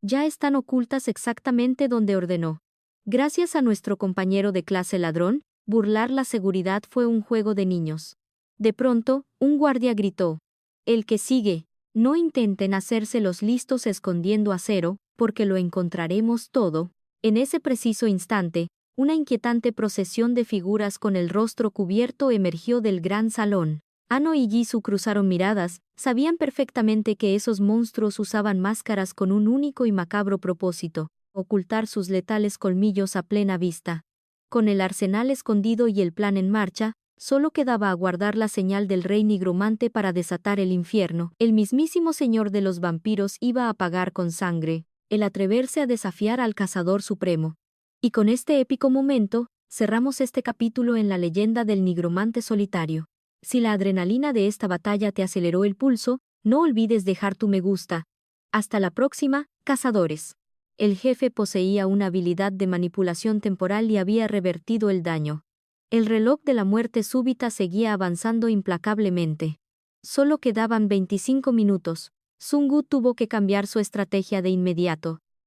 ya están ocultas exactamente donde ordenó. Gracias a nuestro compañero de clase ladrón, burlar la seguridad fue un juego de niños. De pronto, un guardia gritó. El que sigue. No intenten hacerse los listos escondiendo acero, porque lo encontraremos todo. En ese preciso instante, una inquietante procesión de figuras con el rostro cubierto emergió del gran salón. Ano y Jisoo cruzaron miradas, sabían perfectamente que esos monstruos usaban máscaras con un único y macabro propósito: ocultar sus letales colmillos a plena vista. Con el arsenal escondido y el plan en marcha, solo quedaba aguardar la señal del rey nigromante para desatar el infierno. El mismísimo señor de los vampiros iba a pagar con sangre el atreverse a desafiar al cazador supremo. Y con este épico momento, cerramos este capítulo en la leyenda del nigromante solitario. Si la adrenalina de esta batalla te aceleró el pulso, no olvides dejar tu me gusta. Hasta la próxima, cazadores. El jefe poseía una habilidad de manipulación temporal y había revertido el daño. El reloj de la muerte súbita seguía avanzando implacablemente. Solo quedaban 25 minutos. Sungu tuvo que cambiar su estrategia de inmediato.